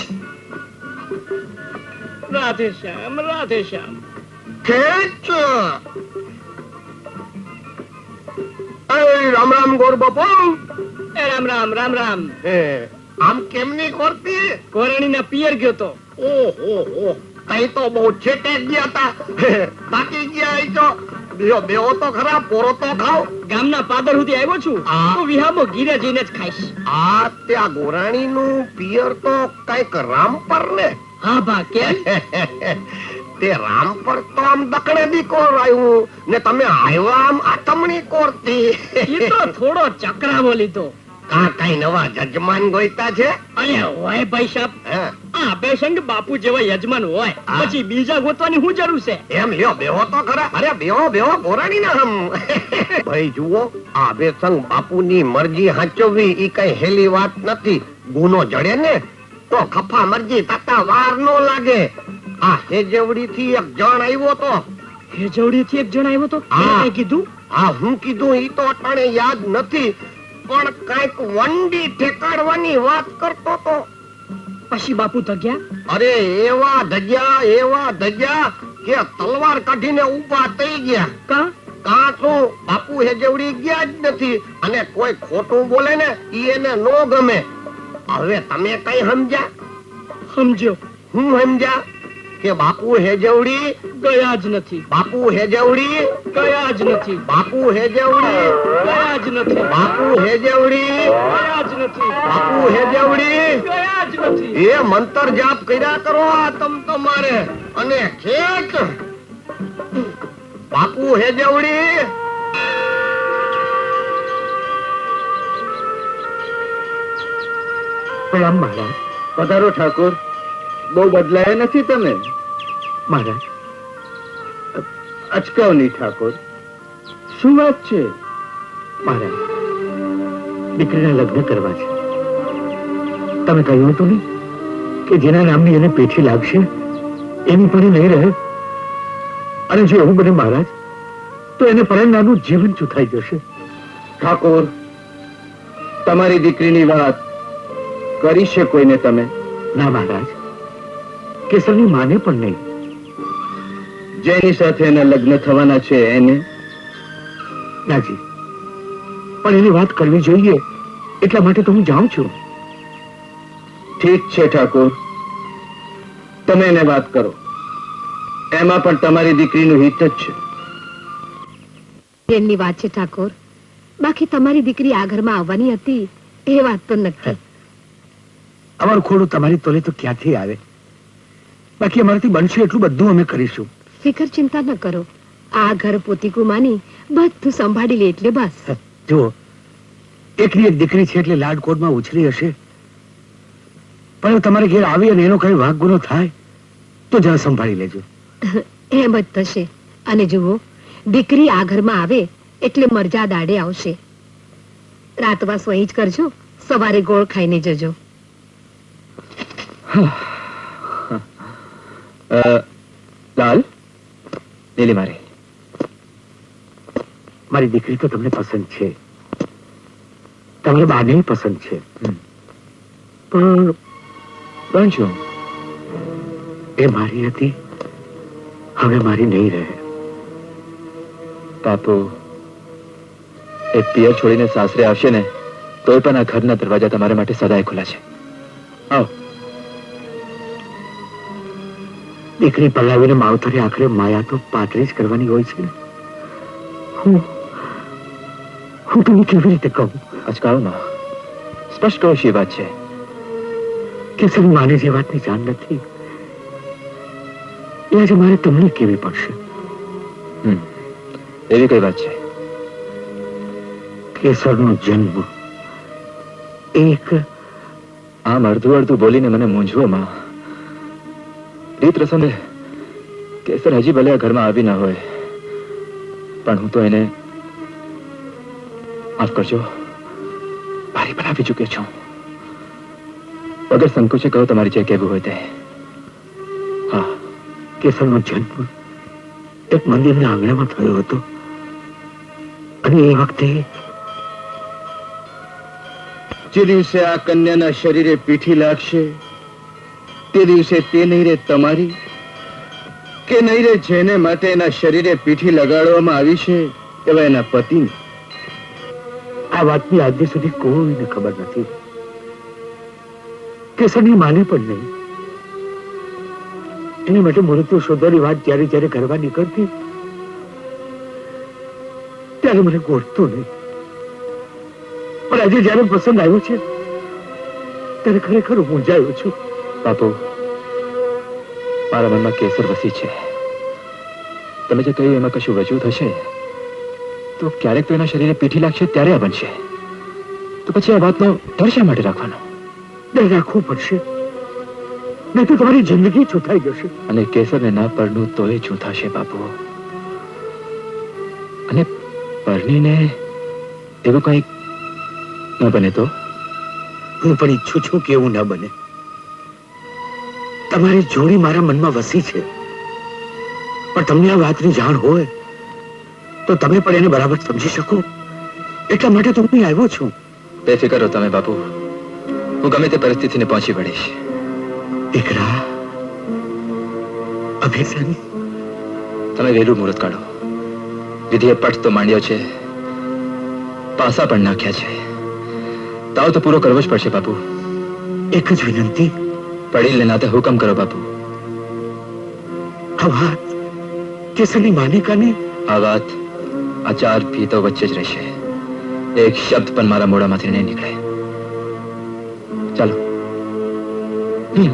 Speaker 8: રાધે શ્યામ, રાધે શ્યામ.
Speaker 2: ખેંચ! રામ રામ ગોર બાપા.
Speaker 8: એ રામ રામ, રામ રામ.
Speaker 2: આમ કેમ નહીં કરતી?
Speaker 8: કોરણીના પિયર ગયો તો.
Speaker 2: ઓહો, કઈ તો બહુ છેટે ગયા હતા. બાકી ગયા અહીં તો બેહો તો ખરા, પોરો તો ખાવ.
Speaker 8: ગામના પાદર સુધી આવ્યો છું.
Speaker 2: હા.
Speaker 8: તો વિહામો ઘીરે જઈને જ ખાઈશ.
Speaker 2: આ ત્યાં ગોરાણી નું પિયર તો કઈક રામપર ને.
Speaker 8: હા બા, કેમ?
Speaker 2: તે રામપર તો આમ દકડે દી કોર આવ્યું ને તમે આવ્યા આમ આતમણી કોરતી.
Speaker 8: એ તો થોડો ચકરાવો લીધો.
Speaker 2: કા કઈ નવા જજમાન ગોઈતા છે?
Speaker 8: અરે હોય ભાઈ સાહેબ,
Speaker 2: હે?
Speaker 8: આ બેસંગ બાપુ જેવા યજમાન હોય
Speaker 2: હા.
Speaker 8: પછી બીજા ગોતવાની શું જરૂર છે?
Speaker 2: એમ લ્યો, બેહો તો ખરા. અરે બેહો ગોરાણી ના હમ. ભાઈ જુઓ, આ બેસંગ બાપુની મરજી હાચવવી ઈ કઈ હેલી વાત નથી. ગુનો જડે ને તો ખફા મરજી તાતા વાર નો લાગે. આ હેજવડી થી એક જણ આવ્યો તો.
Speaker 8: હેજવડી થી એક જણ આવ્યો તો.
Speaker 2: હા.
Speaker 8: એને કઈ કીધું?
Speaker 2: હા, હું કીધું ઈ તો અટાણે યાદ નથી, પણ કઈક વંડી ઠેકાડવાની વાત કરતો તો.
Speaker 8: પછી બાપુ ધગ્યા.
Speaker 2: અરે એવા ધજ્યા કે તલવાર કાઢીને ઊભા થઈ ગયા. કાં શું, બાપુ હેજવડી ગયા જ નથી અને કોઈ ખોટું બોલે ને ઈ એને નો ગમે. હવે તમે કઈ સમજ્યા?
Speaker 8: સમજ્યો.
Speaker 2: હું સમજ્યા કે બાપુ હેજવડી
Speaker 8: ગયા જ નથી.
Speaker 2: બાપુ હેજવડી
Speaker 8: ગયા જ નથી.
Speaker 2: બાપુ હેજવડી
Speaker 8: ગયા જ નથી.
Speaker 2: બાપુ હેજવડી
Speaker 8: ગયા જ નથી.
Speaker 2: બાપુ હેજવડી
Speaker 8: ગયા જ નથી.
Speaker 2: એ મંતર જાપ કર્યા કરો આ તમ તમારે અને ખેંચ. બાપુ હેજવડી.
Speaker 3: પ્રણામ મહારાજ.
Speaker 4: પધારો ઠાકોર. બહુ બદલાયા નથી તમે.
Speaker 3: મહારાજ,
Speaker 4: અચકાવ નહીં ઠાકોર. શું વાત છે?
Speaker 3: મહારાજ, દીકરીના લગ્ન કરવા છે. તમે કહ્યું હતું ને કે જેના નામની એને પેઠી લાગશે એની પડી નહીં રહે, અને જો એવું બને મહારાજ તો એને પરણનારનું જીવન ચૂથાઈ જશે.
Speaker 4: ઠાકોર, તમારી દીકરીની વાત કરી છે કોઈને તમે?
Speaker 3: ના મહારાજ, કેસરની માને પણ નહીં.
Speaker 4: જેની સાથે એના લગ્ન થવાના છે એને?
Speaker 3: નાજી, પણ એની વાત કરવી જોઈએ એટલા માટે તો હું જાઉં છું.
Speaker 4: ઠીક છે ઠાકોર, તમે એને વાત કરો. એમાં પણ તમારી દીકરીનું હિત જ છે.
Speaker 1: એમની વાત છે ઠાકોર, બાકી તમારી દીકરી આ ઘરમાં આવવાની હતી એ વાત તો નક્કી.
Speaker 3: અમારું ખોડું તમારી તોલે તો ક્યાંથી આવે? બાકી અમારાથી બનશે એટલું બધું અમે કરીશું.
Speaker 1: ફિકર ચિંતા ન કરો, આ ઘર પોતીકું માની બધું સંભાળી લે એટલે બસ.
Speaker 3: જુઓ, એકની એક દીકરી છે એટલે લાડકોટમાં ઉછરી હશે, પણ તમારે ઘેર આવી અને એનો કઈ વાંક ગુનો થાય તો જરા સંભાળી લેજો.
Speaker 1: એમ જ થશે. અને જુઓ, દીકરી આ ઘરમાં આવે એટલે મરજા દાડે આવશે. રાતવાસ વહી જ કરજો, સવારે ગોળ ખાઈને જજો.
Speaker 9: લાલ, લીલી મારી.
Speaker 3: મારી દીકરી તો તમને પસંદ છે, તમારે બાને પસંદ છે,
Speaker 9: પણ શું
Speaker 3: એ મારી હતી, હવે મારી નહીં રહે.
Speaker 9: બાપુ, એ પિયર છોડીને સાસરે આવશે ને તોય પણ આ ઘરના દરવાજા તમારા માટે સદાય ખુલ્લા છે. આવો.
Speaker 3: દીકરી પલાવીને માવતરે આખરે માયા તો પાતળી જ કરવાની હોય છે. હું તમને કેવી રીતે કહું?
Speaker 9: અચકાવમાં સ્પષ્ટ કહો શી વાત છે?
Speaker 3: કે સર માને જે વાતની જાણ નથી એ આજે મારે તમને કેવી પડશે.
Speaker 9: એવી કઈ વાત છે?
Speaker 3: કેસરનો જન્મ એક
Speaker 9: આમ અડધું અડધું બોલીને મને મૂંઝવો માં. રીત રસમે કેસર હજી ભલે આ ઘરમાં આવી ના હોય, પણ હું તો એને માફ કરજો ભારી બનાવી ચૂક્યો છું. વગર સંકોચે કહો તમારી જે કહેવું હોય તે.
Speaker 3: કેસરનો જન્મ એક મંદિરના આંગણામાં થયો હતો. અને એ વખતે
Speaker 4: જે દિવસે આ કન્યાના શરીરે પીઠી લાગશે તે દિવસે તે નહીં રે તમારી કે નહીં રે જેને માટે એના શરીરે પીઠી લગાડવામાં આવી છે એવા એના પતિની.
Speaker 3: આ વાતની આજે સુધી કોઈને ખબર નથી. કેસરની માને પણ નહીં. એની માટે મૃત્યુ શોધવાની વાત જ્યારે જ્યારે કરવા નીકળતી ત્યારે મને ગોઠતું નહીં. પણ આજે જયારે પ્રસંગ આવ્યો છે ત્યારે ખરેખર હું મૂંઝાયો છું.
Speaker 9: બાપુ, મારા મનમાં કેસર વસી છે. તમે જે કહ્યું એમાં કશું વજૂદ હશે તો ક્યારેક તો એના શરીરે પીઠી લાગશે ત્યારે આ બનશે. તો પછી આ વાતનો ડર શા માટે રાખવાનો?
Speaker 3: ડર રાખવું પડશે, નહીં તો તમારી જિંદગી છૂટાઈ જશે.
Speaker 9: અને કેસરને ના પરણું તોય છૂટાશે બાપુ. અને પરણીને એવું કંઈક ન બને તો?
Speaker 3: હું પણ ઈચ્છું છું કે એવું ન બને. તમારી જોડી મારા મનમાં વસી છે, પણ તમને આ વાતની જાણ હોય તો તમે પણ એને બરાબર સમજી શકો એટલા માટે તો હું આવ્યો છું.
Speaker 9: બેફિકર રહો તમે બાપુ, હું ગમે તે પરિસ્થિતિને પહોંચી વળીશ.
Speaker 3: દીકરા અભિષેક,
Speaker 9: તમે વહેલું મુહૂર્ત કાઢો. વિધિએ પટ તો માંડ્યો છે, પાસા પણ નાખ્યા છે. તાવ તો પૂરો કરવો જ પડશે બાપુ.
Speaker 3: એક જ વિનંતી,
Speaker 9: પડીલને નાતે હુકમ કરો બાપુ.
Speaker 3: આ વાત કેસરની માનિકાને?
Speaker 9: આ વાત આ ચાર ભીતો વચ્ચે જ રહેશે. એક શબ્દ પણ મારા મોઢામાંથી નહીં નીકળે. ચાલો.
Speaker 6: नहीं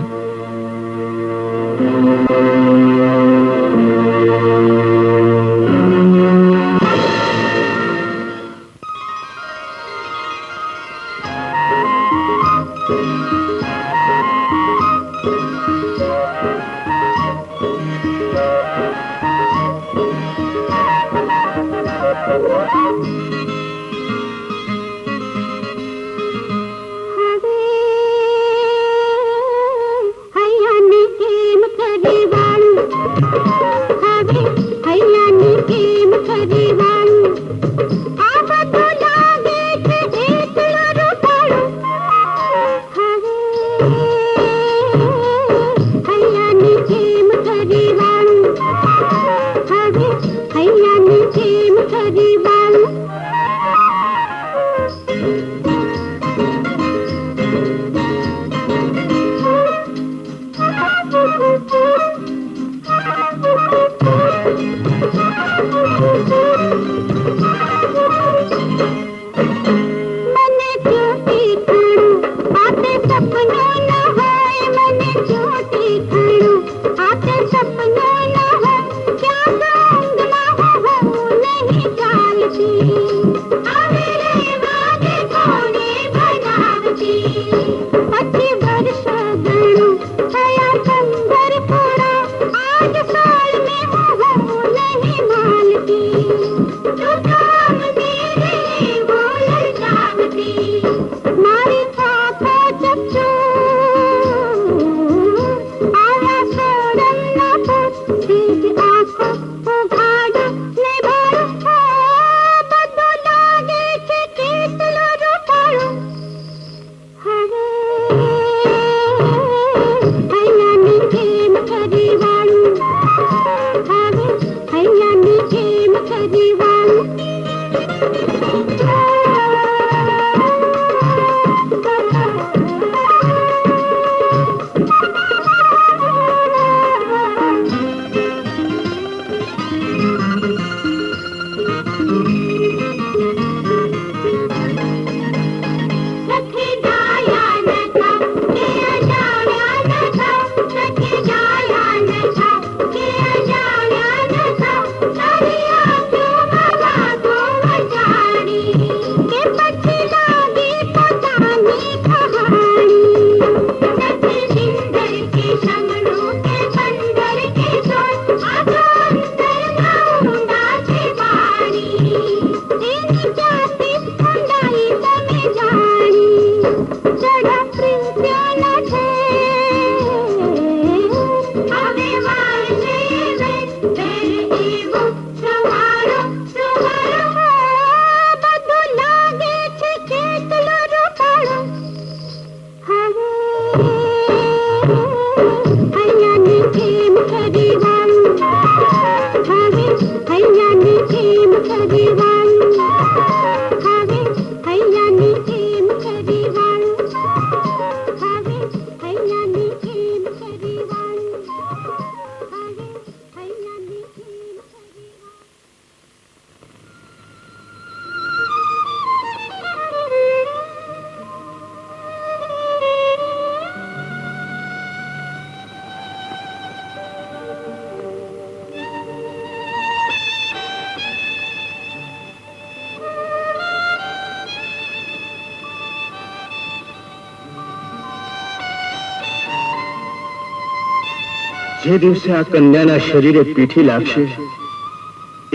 Speaker 4: જે દિવસે આ કન્યાના શરીરે પીઠી લાગશે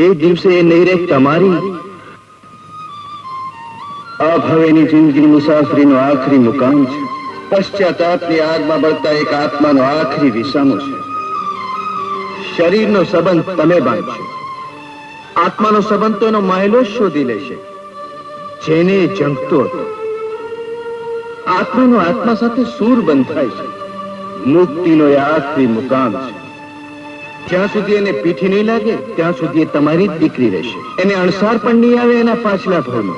Speaker 4: એ દિવસે એ નહીં રહે તમારી અભવેની જિંદગી મુસાફરીનો આખરી મુકામ છે. પશ્ચાતાપની આગમાં બળતા એક આત્માનો આખરી વિસામો છે. શરીરનો સંબંધ તમે બાંધશો, આત્માનો સંબંધ તો એનો મહેલો જ શોધી લેશે જેને એ જંગતો હતો. આત્માનો આત્મા સાથે સૂર બંધાય છે. મુક્તિનો એ આખરી મુકામ છે. જ્યાં સુધી એને પીઠી નહીં લાગે ત્યાં સુધી એ તમારી જ દીકરી રહેશે. એને અણસાર પણ નહીં આવે એના પાછલા ભવનો.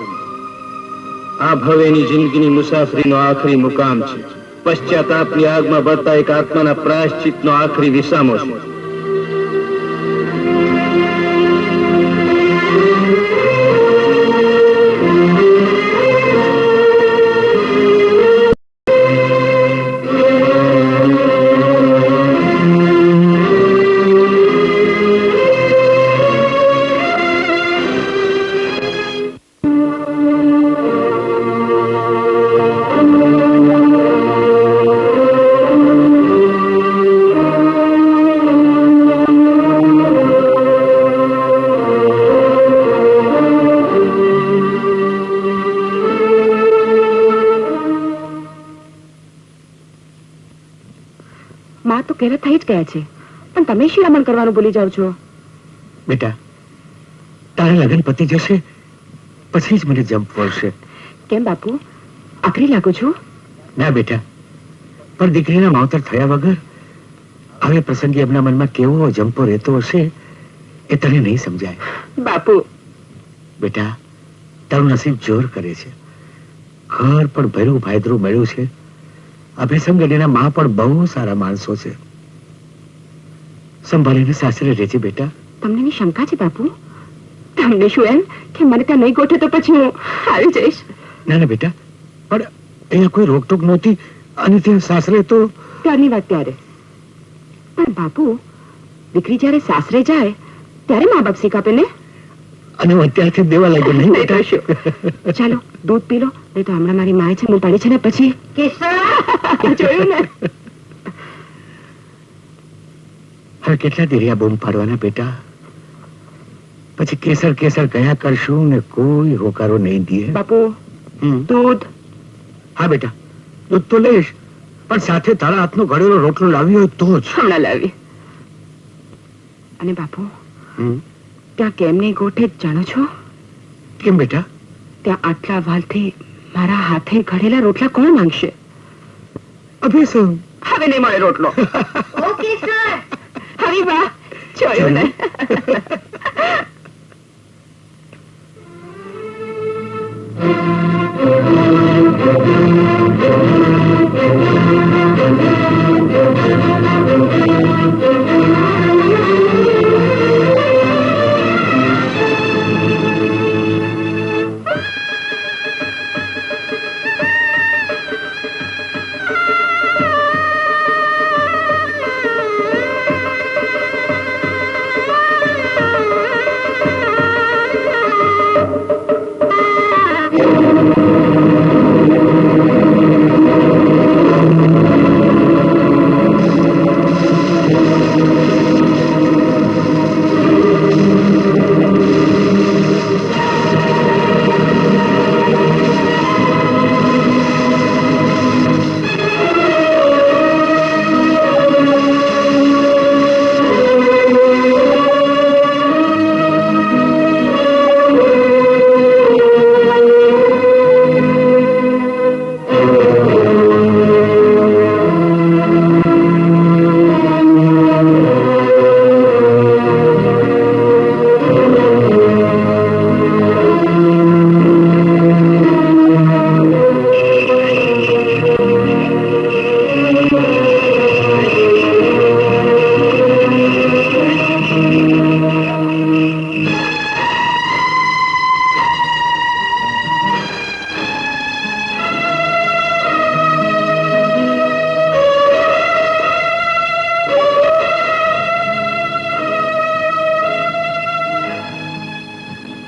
Speaker 4: આ ભવેની જિંદગીની મુસાફરીનો આખરી મુકામ છે. પશ્ચાતાપની આગમાં બળતા એક આત્માના પ્રાયશ્ચિતનો આખરી વિસામો છે.
Speaker 7: ઘેર થઈ જ ગયા છે પણ તમે શિરામણ કરવાનું ભૂલી જાવ છો.
Speaker 3: બેટા તારા લગ્ન પતી જશે પછી જ મને જંપ વળશે.
Speaker 7: કેમ બાપુ આખરી લાગુ છું?
Speaker 3: ના બેટા, પણ દીકરીના માવતર થયા વગર હવે પ્રસંગે એમના મનમાં કેવો જંપો રહેતો હશે એ તને નહીં સમજાય.
Speaker 7: બાપુ
Speaker 3: બેટા તારું નસીબ જોર કરે છે. ઘર પણ ભર્યું ભાઈદરું મળ્યું છે. અભિસંગ એના માં પણ બહુ સારા માણસો છે. સંભાળીને સાસરે રહેજે બેટા.
Speaker 7: તમને એની શંકા છે બાપુ? તમને શું એમ કે મને ત્યાં નહીં ગોઠે તો પછી હું આવી જઈશ?
Speaker 3: ના ના બેટા, પણ અહીંયા કોઈ રોકટોક નહોતી અને ત્યાં સાસરે તો
Speaker 7: ત્યારની વાત ત્યારે. પણ બાપુ દીકરી જયારે સાસરે જાય ત્યારે મા બાપ શીખ આપે ને?
Speaker 3: અને હું અત્યારથી દેવા લાગ્યો નહીં બેટા.
Speaker 7: ચાલો દૂધ પી લો, નહીં તો હમણાં મારી માએ છે હું પાડી છે ને પછી જોયું ને.
Speaker 3: હવે કેટલા દેરિયા બૂમ પાડવાના બેટા? પછી કેસર કેસર કયા કરશું ને કોઈ હોકારો નહીં દે.
Speaker 7: બાપુ દૂધ?
Speaker 3: હા બેટા દૂધ તો લઈશ, પણ સાથે તારા હાથનો ઘડેલો રોટલો લાવી હોય તો જ.
Speaker 7: હમણાં લાવી. અને બાપુ ત્યાં કેમ નહીં ગોઠે જાણો છો?
Speaker 3: કેમ બેટા?
Speaker 7: ત્યાં આટલા વાલથી મારા હાથે ઘડેલા રોટલા કોણ માંગશે?
Speaker 3: અભિસંગ
Speaker 7: હવે નહીં મળે રોટલો.
Speaker 6: Okay sir.
Speaker 7: હરી વાહ, જોયું ને.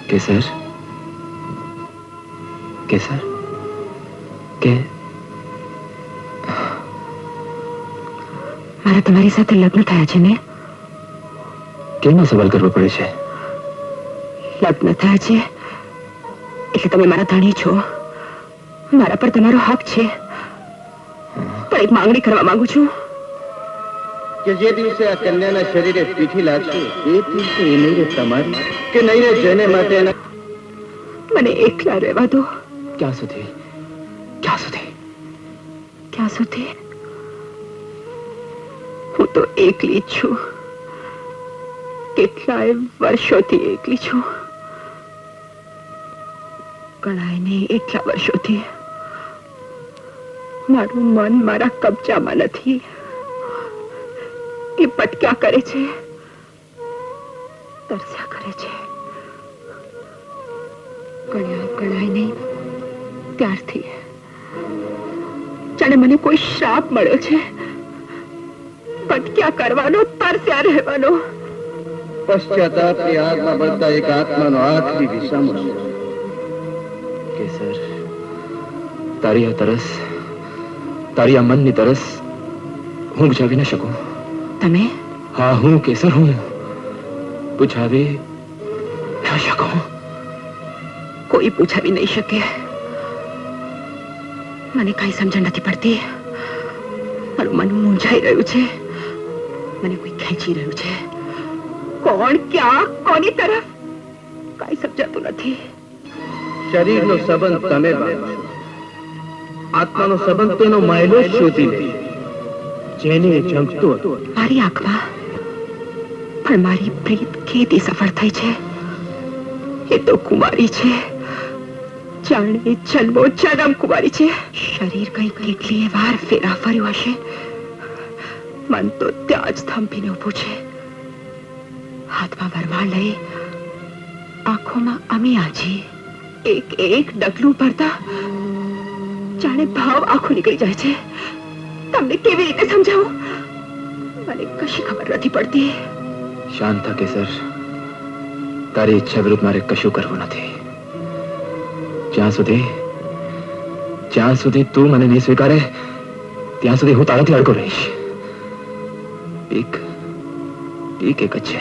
Speaker 9: કેસર કેસર કે
Speaker 7: મારા તમારી સાથે લગ્ન થયા છે ને?
Speaker 9: કેમ આ સવાલ કરવો પડે છે?
Speaker 7: લગ્ન થયા છે એટલે તમે મારા ધણી છો, મારા પર તમારો હક છે. પણ એક માંગણી કરવા માંગુ છું
Speaker 4: કે જે દિવસે આ કન્યાના શરીરે પીઠી લાગશે એ દિવસે એ નહીં રે તમારી કે નહીં રે જેને માટે
Speaker 7: મને એકલા રહેવા દો.
Speaker 9: ક્યાં સુધી? ક્યાં સુધી?
Speaker 7: ક્યાં સુધી? હું તો એકલી જ છું, કેટલાય વર્ષોથી એકલી છું. ગણાય નહીં એટલા વર્ષોથી મારું મન મારા કબજામાં નથી. એ ભટક્યા કરે છે, તરસ્યા કરે છે. ગણાય નહીં ત્યારથી જાણે મને કોઈ શ્રાપ મળ્યો છે. ભટક્યા કરવાનો, તરસ્યા રહેવાનો.
Speaker 4: પશ્ચાતાપની આગમાં બળતા એક આત્માનો આખરી વિસામો છે.
Speaker 9: કેસર, તારી આ તરસ, તારી આ મનની તરસ હું બુઝાવી ન શકું.
Speaker 7: તમે?
Speaker 9: હા, હું કેસર, હું બુઝાવી ન શકું.
Speaker 7: કોઈ પૂછાવી નહીં શકે. મને કઈ સમજણ નથી પડતી. મારું મન મૂંઝાઈ રહ્યું છે, મને કોઈ ખેંચી રહ્યું છે. કોણ, ક્યાં, કોની તરફ કઈ સમજાતું નથી.
Speaker 4: શરીરનો સંબંધ તમે બાંધો, આત્માનો સંબંધ તેનો માયલો જ શોધી લે જેને ઝંખતો હતો.
Speaker 7: મારી આંખમાં પણ મારી પ્રીત કેદી સફળ થઈ છે. એ તો કુમારી છે, જાણે જન્મો જન્મ કુમારી છે. શરીર કઈ કેટલીય વાર ફેરા ફર્યું હશે, મન તો ત્યાં જ થંભીને ઉભું છે. હાથમાં વરમાળ લઈ આંખોમાં અમી આજી એક એક ડગલું ભરતા જાણે ભાવ આંખો નીકળી જાય છે. તમને કેવી રીતે સમજાવું? મને કશી ખબર નથી પડતી.
Speaker 9: શાંત થા કેસર, તારી ઈચ્છા વિરુદ્ધ મારે કશું કરવું નથી. જ્યાં સુધી તું મને નહીં સ્વીકારે ત્યાં સુધી હું તારાથી અડકો રહીશ. એક જ છે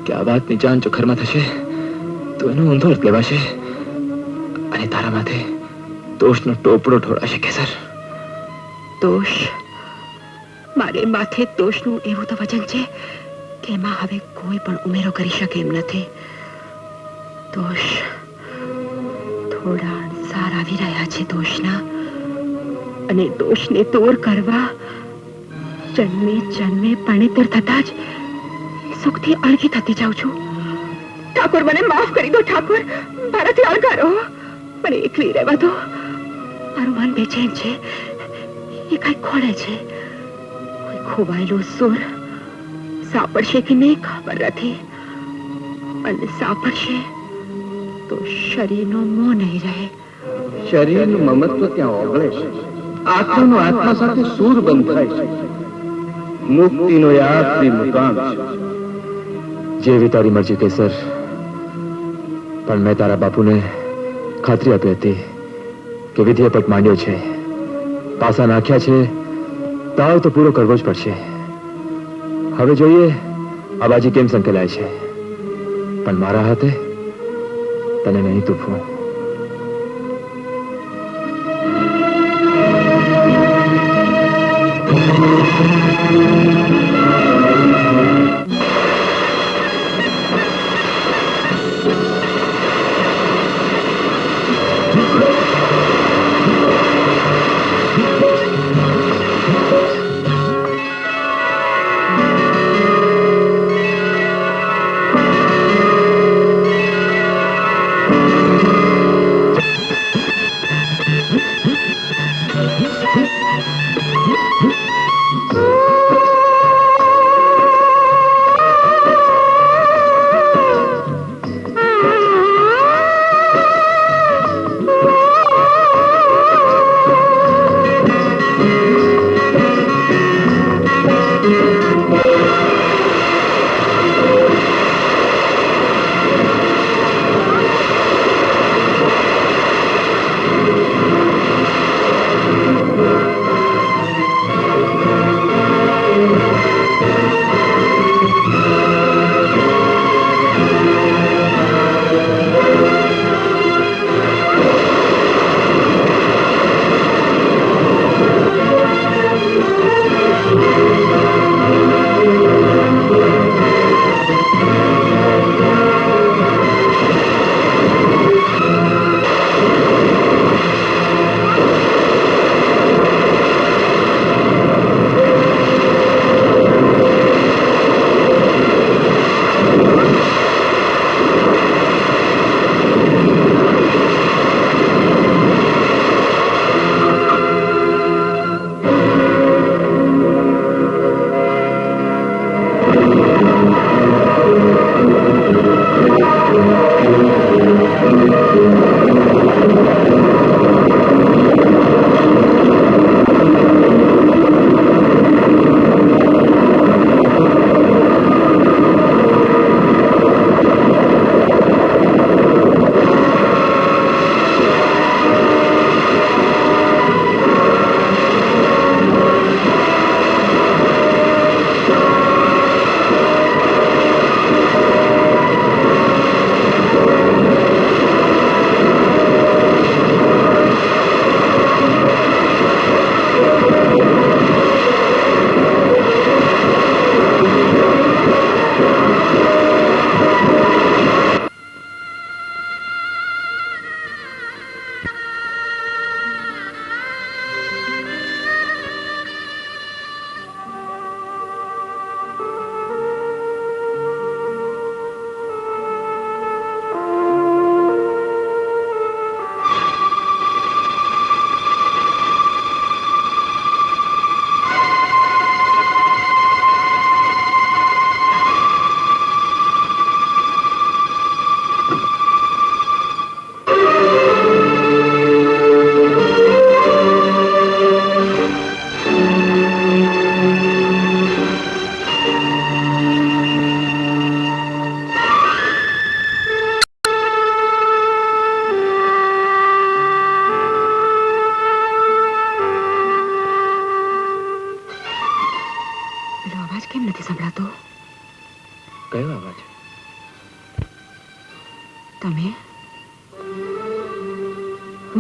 Speaker 9: કે આ વાતની જાણ જો ઘરમાં થશે તો એનો ઊંધો અર્થ લેવાશે અને તારા માથે દોષનો ટોપડો ઢોળાશે. કેસર,
Speaker 7: દોષ? મારે માથે દોષનું એવું તો વજન છે કે એમાં હવે કોઈ પણ ઉમેરો કરી શકે એમ નથી. દોષ થોડા અણસાર આવી રહ્યા છે દોષના, અને દોષને દૂર કરવા જન્મે જન્મે પરણેતર થતા જ સુખથી અળગી થતી જાઉં છું. ઠાકોર, મને માફ કરી દો. ઠાકોર, મારાથી અળગારો. મને એકલી રહેવા દો. મારું મન બેચેન છે, એ કઈ ખોળે છે. કોઈ ખોવાયેલો સુર સાંભળશે કે નહીં ખબર નથી, અને સાંભળશે તો શરીરનો મોહ નહીં રહે.
Speaker 4: શરીરનું મમત્વ ત્યાં ઓગળે છે, આત્માનો આત્મા સાથે સૂર બંધ થાય છે. મુક્તિનો એ આખરી મુકામ છે.
Speaker 9: જેવી તારી મરજી કેસર, પણ મેં તારા બાપુને ખાતરી આપી હતી કે વિધિપટ માંડ્યો છે, પાસા નાખ્યા છે, તાવ તો પૂરો કરવો જ પડશે. હવે જોઈએ આ બાજી કેમ સંકેલાય છે, પણ મારા હાથે તને નહીં તૂફવું.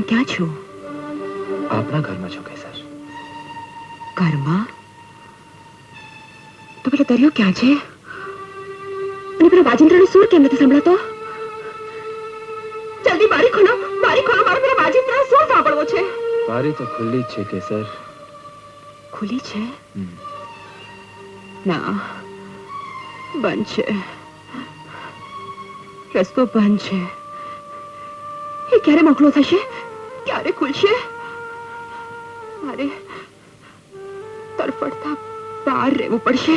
Speaker 7: ક્યાં છો?
Speaker 9: આપના ઘરમાં છો કેસર.
Speaker 7: ઘરમાં? તો પેલો દરિયો ક્યાં છે? અને પેલો વાજિંત્રનો સૂર કેમ નથી સંભળાતો? જલ્દી બારી ખોલો, બારી ખોલો, મારો પેલો વાજિંત્રનો સૂર સાંભળવો છે.
Speaker 9: બારી તો ખુલ્લી જ છે કેસર.
Speaker 7: ખુલી છે? ના, બંધ છે. રસ્તો બંધ છે. એ ક્યારે મોકળો થશે? ક્યારે ખુલશે? મારે તરફડતા બહાર રહેવું પડશે.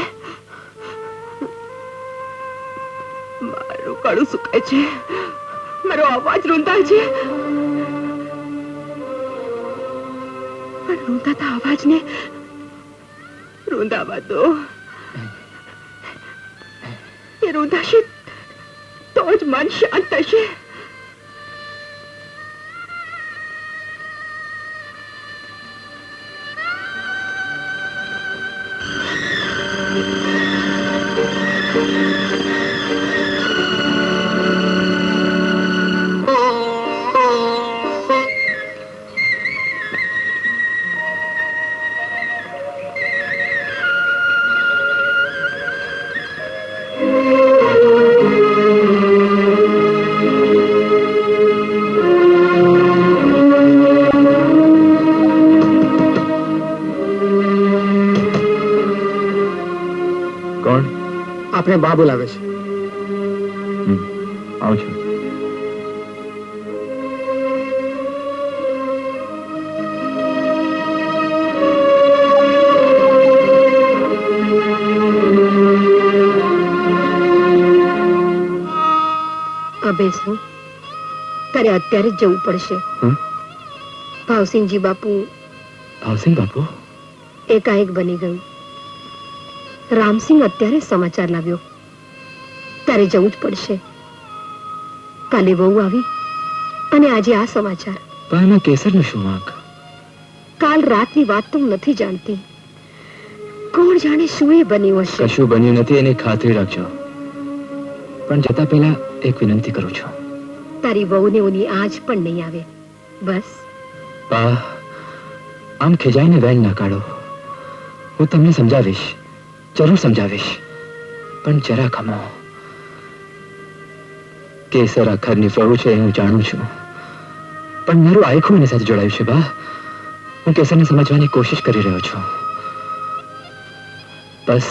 Speaker 7: મારું ગળું સુકાય છે, મારો અવાજ રૂંધાય છે, પણ રૂંધાતા અવાજને રૂંધાવા દો. એ રૂંધાશે તો જ મન શાંત થશે.
Speaker 5: આપણે બા બોલાવે છે.
Speaker 9: આવું છું.
Speaker 1: બેસવું તારે અત્યારે જ જવું પડશે. ભાવસિંહજી બાપુ.
Speaker 9: ભાવસિંહ બાપુ
Speaker 1: એકાએક બની ગયું. રામસિંહ અત્યારે સમાચાર લાવ્યો. તારે જવું જ પડશે. કાલે વહુ આવી અને આજે આ સમાચાર.
Speaker 9: પણ એમાં કેસરનું શું વાંક?
Speaker 1: કાલ રાતની વાત તો હું નથી જાણતી. કોણ જાણે શું એ બન્યું હશે.
Speaker 9: કશું બન્યું નથી એની ખાતરી રાખજો. પણ જતા પહેલા એક વિનંતી કરું છું.
Speaker 1: તારી વહુને ઓની આજ પણ નહીં આવે. બસ
Speaker 9: બા, આમ ખીજાઈને વેન ના કાઢો. હું તમને સમજાવીશ, જરૂર સમજાવીશ, પણ જરા ખમો. કેસર આ ઘરની વહુ છે હું જાણું છું, પણ મારું આયખું એની સાથે જોડાયું છે. બા, હું કેસરને સમજવાની કોશિશ કરી રહ્યો છું. બસ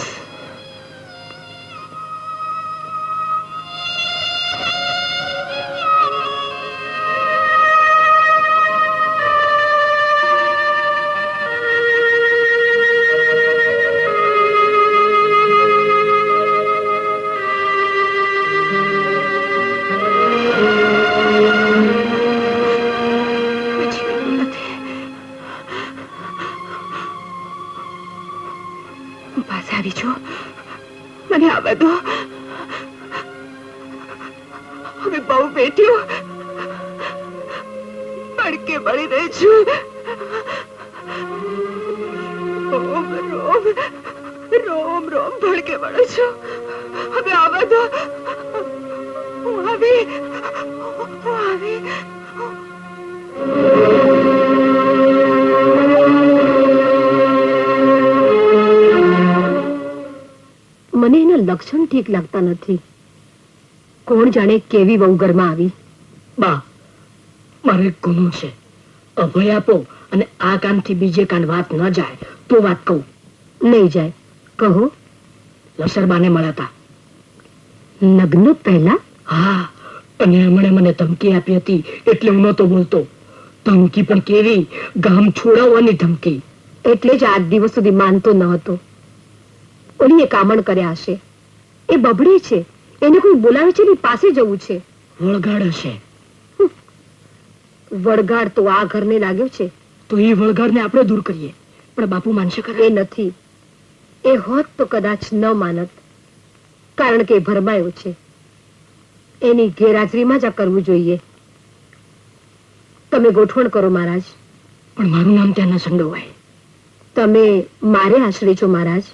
Speaker 1: લક્ષણ ઠીક લાગતા નથી. કોણ જાણે કેવી વહુ ઘરમાં આવી.
Speaker 8: બા, મારે ગુનો છે. અભય આપો અને આ કામથી બીજે કાન વાત ન જાય તો વાત કહું.
Speaker 1: નહીં જાય. કહો.
Speaker 8: લસરબાને મળ્યા
Speaker 1: લગ્ન પહેલા?
Speaker 8: હા, અને એમણે મને ધમકી આપી હતી એટલે હું નતો બોલતો. ધમકી પણ કેવી, ગામ છોડાવવાની ધમકી.
Speaker 1: એટલે જ આજ દિવસ સુધી માનતો ન હતો. ઓલીએ કામણ કર્યા હશે. એ બબડી છે, એને કોઈ બોલાવે છે, એની પાસે જવું છે.
Speaker 8: વળગાડ હશે.
Speaker 1: વળગાડ તો આ ઘરને લાગ્યો છે.
Speaker 8: તો એ વળગાડને આપણે દૂર કરીએ. પણ બાપુ માનશે ખરા?
Speaker 1: એ નથી. એ હોત તો કદાચ ન માનત, કારણ કે ભરમાયો છે. એની ગેરહાજરીમાં જ આ કરવું જોઈએ. તમે ગોઠવણ કરો મહારાજ.
Speaker 8: પણ મારું નામ ત્યાં ન સંડોવાય.
Speaker 1: તમે મારે આશરે છો મહારાજ.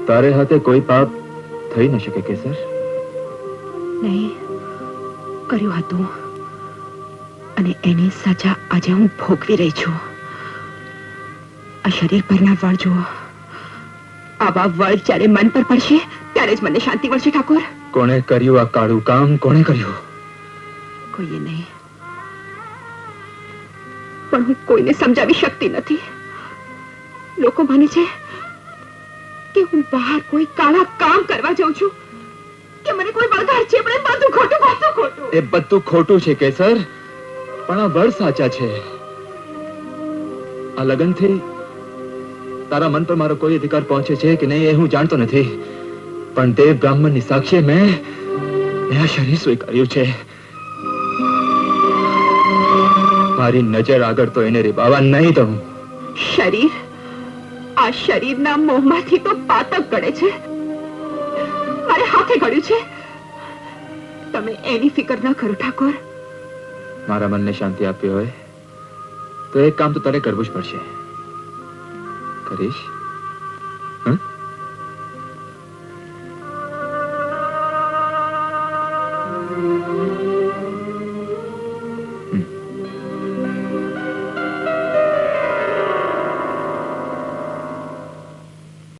Speaker 9: તારે હાથે કોઈ પાપ થઈ ન શકે કેસર?
Speaker 7: નહીં, કર્યું હતું અને એની સજા આજે હું ભોગવી રહી છું. આ શરીર પરના વળ જુઓ. આવા વળ જ્યારે મન પર પડશે ત્યારે જ મને શાંતિ મળશે. ઠાકોર,
Speaker 9: કોણે કર્યું આ કાળું કામ? કોણે કર્યું?
Speaker 7: કોઈએ નહીં, પણ હું કોઈને સમજાવી શકતી નથી. લોકો માને છે કે હું બહાર કોઈ કાળા કામ કરવા જાઉં છું, કે મને કોઈ બળગાર મારા ચેપડે બધું ખોટું.
Speaker 9: એ બધું ખોટું છે કેસર, પણ આ વડ સાચા છે. આ લગનથી તારા મન પર મારો કોઈ અધિકાર પહોંચે છે કે નહીં એ હું જાણતો નથી, પણ દેવ બ્રાહ્મણની સાક્ષી મેં આ શરીર સ્વીકાર્યું છે. મારી નજર આગળ તો એને રીબાવા નહીં દઉં.
Speaker 7: શરીર, આ શરીરના મોહમાંથી તો પાતક ગળે છે, મારે હાથે ગળ્યું છે. તમે એની ફિકર ન કરો ઠાકોર.
Speaker 9: મારા મનને શાંતિ આપી હોય તો એક કામ તો તારે કરવું જ પડશે. કરીશ.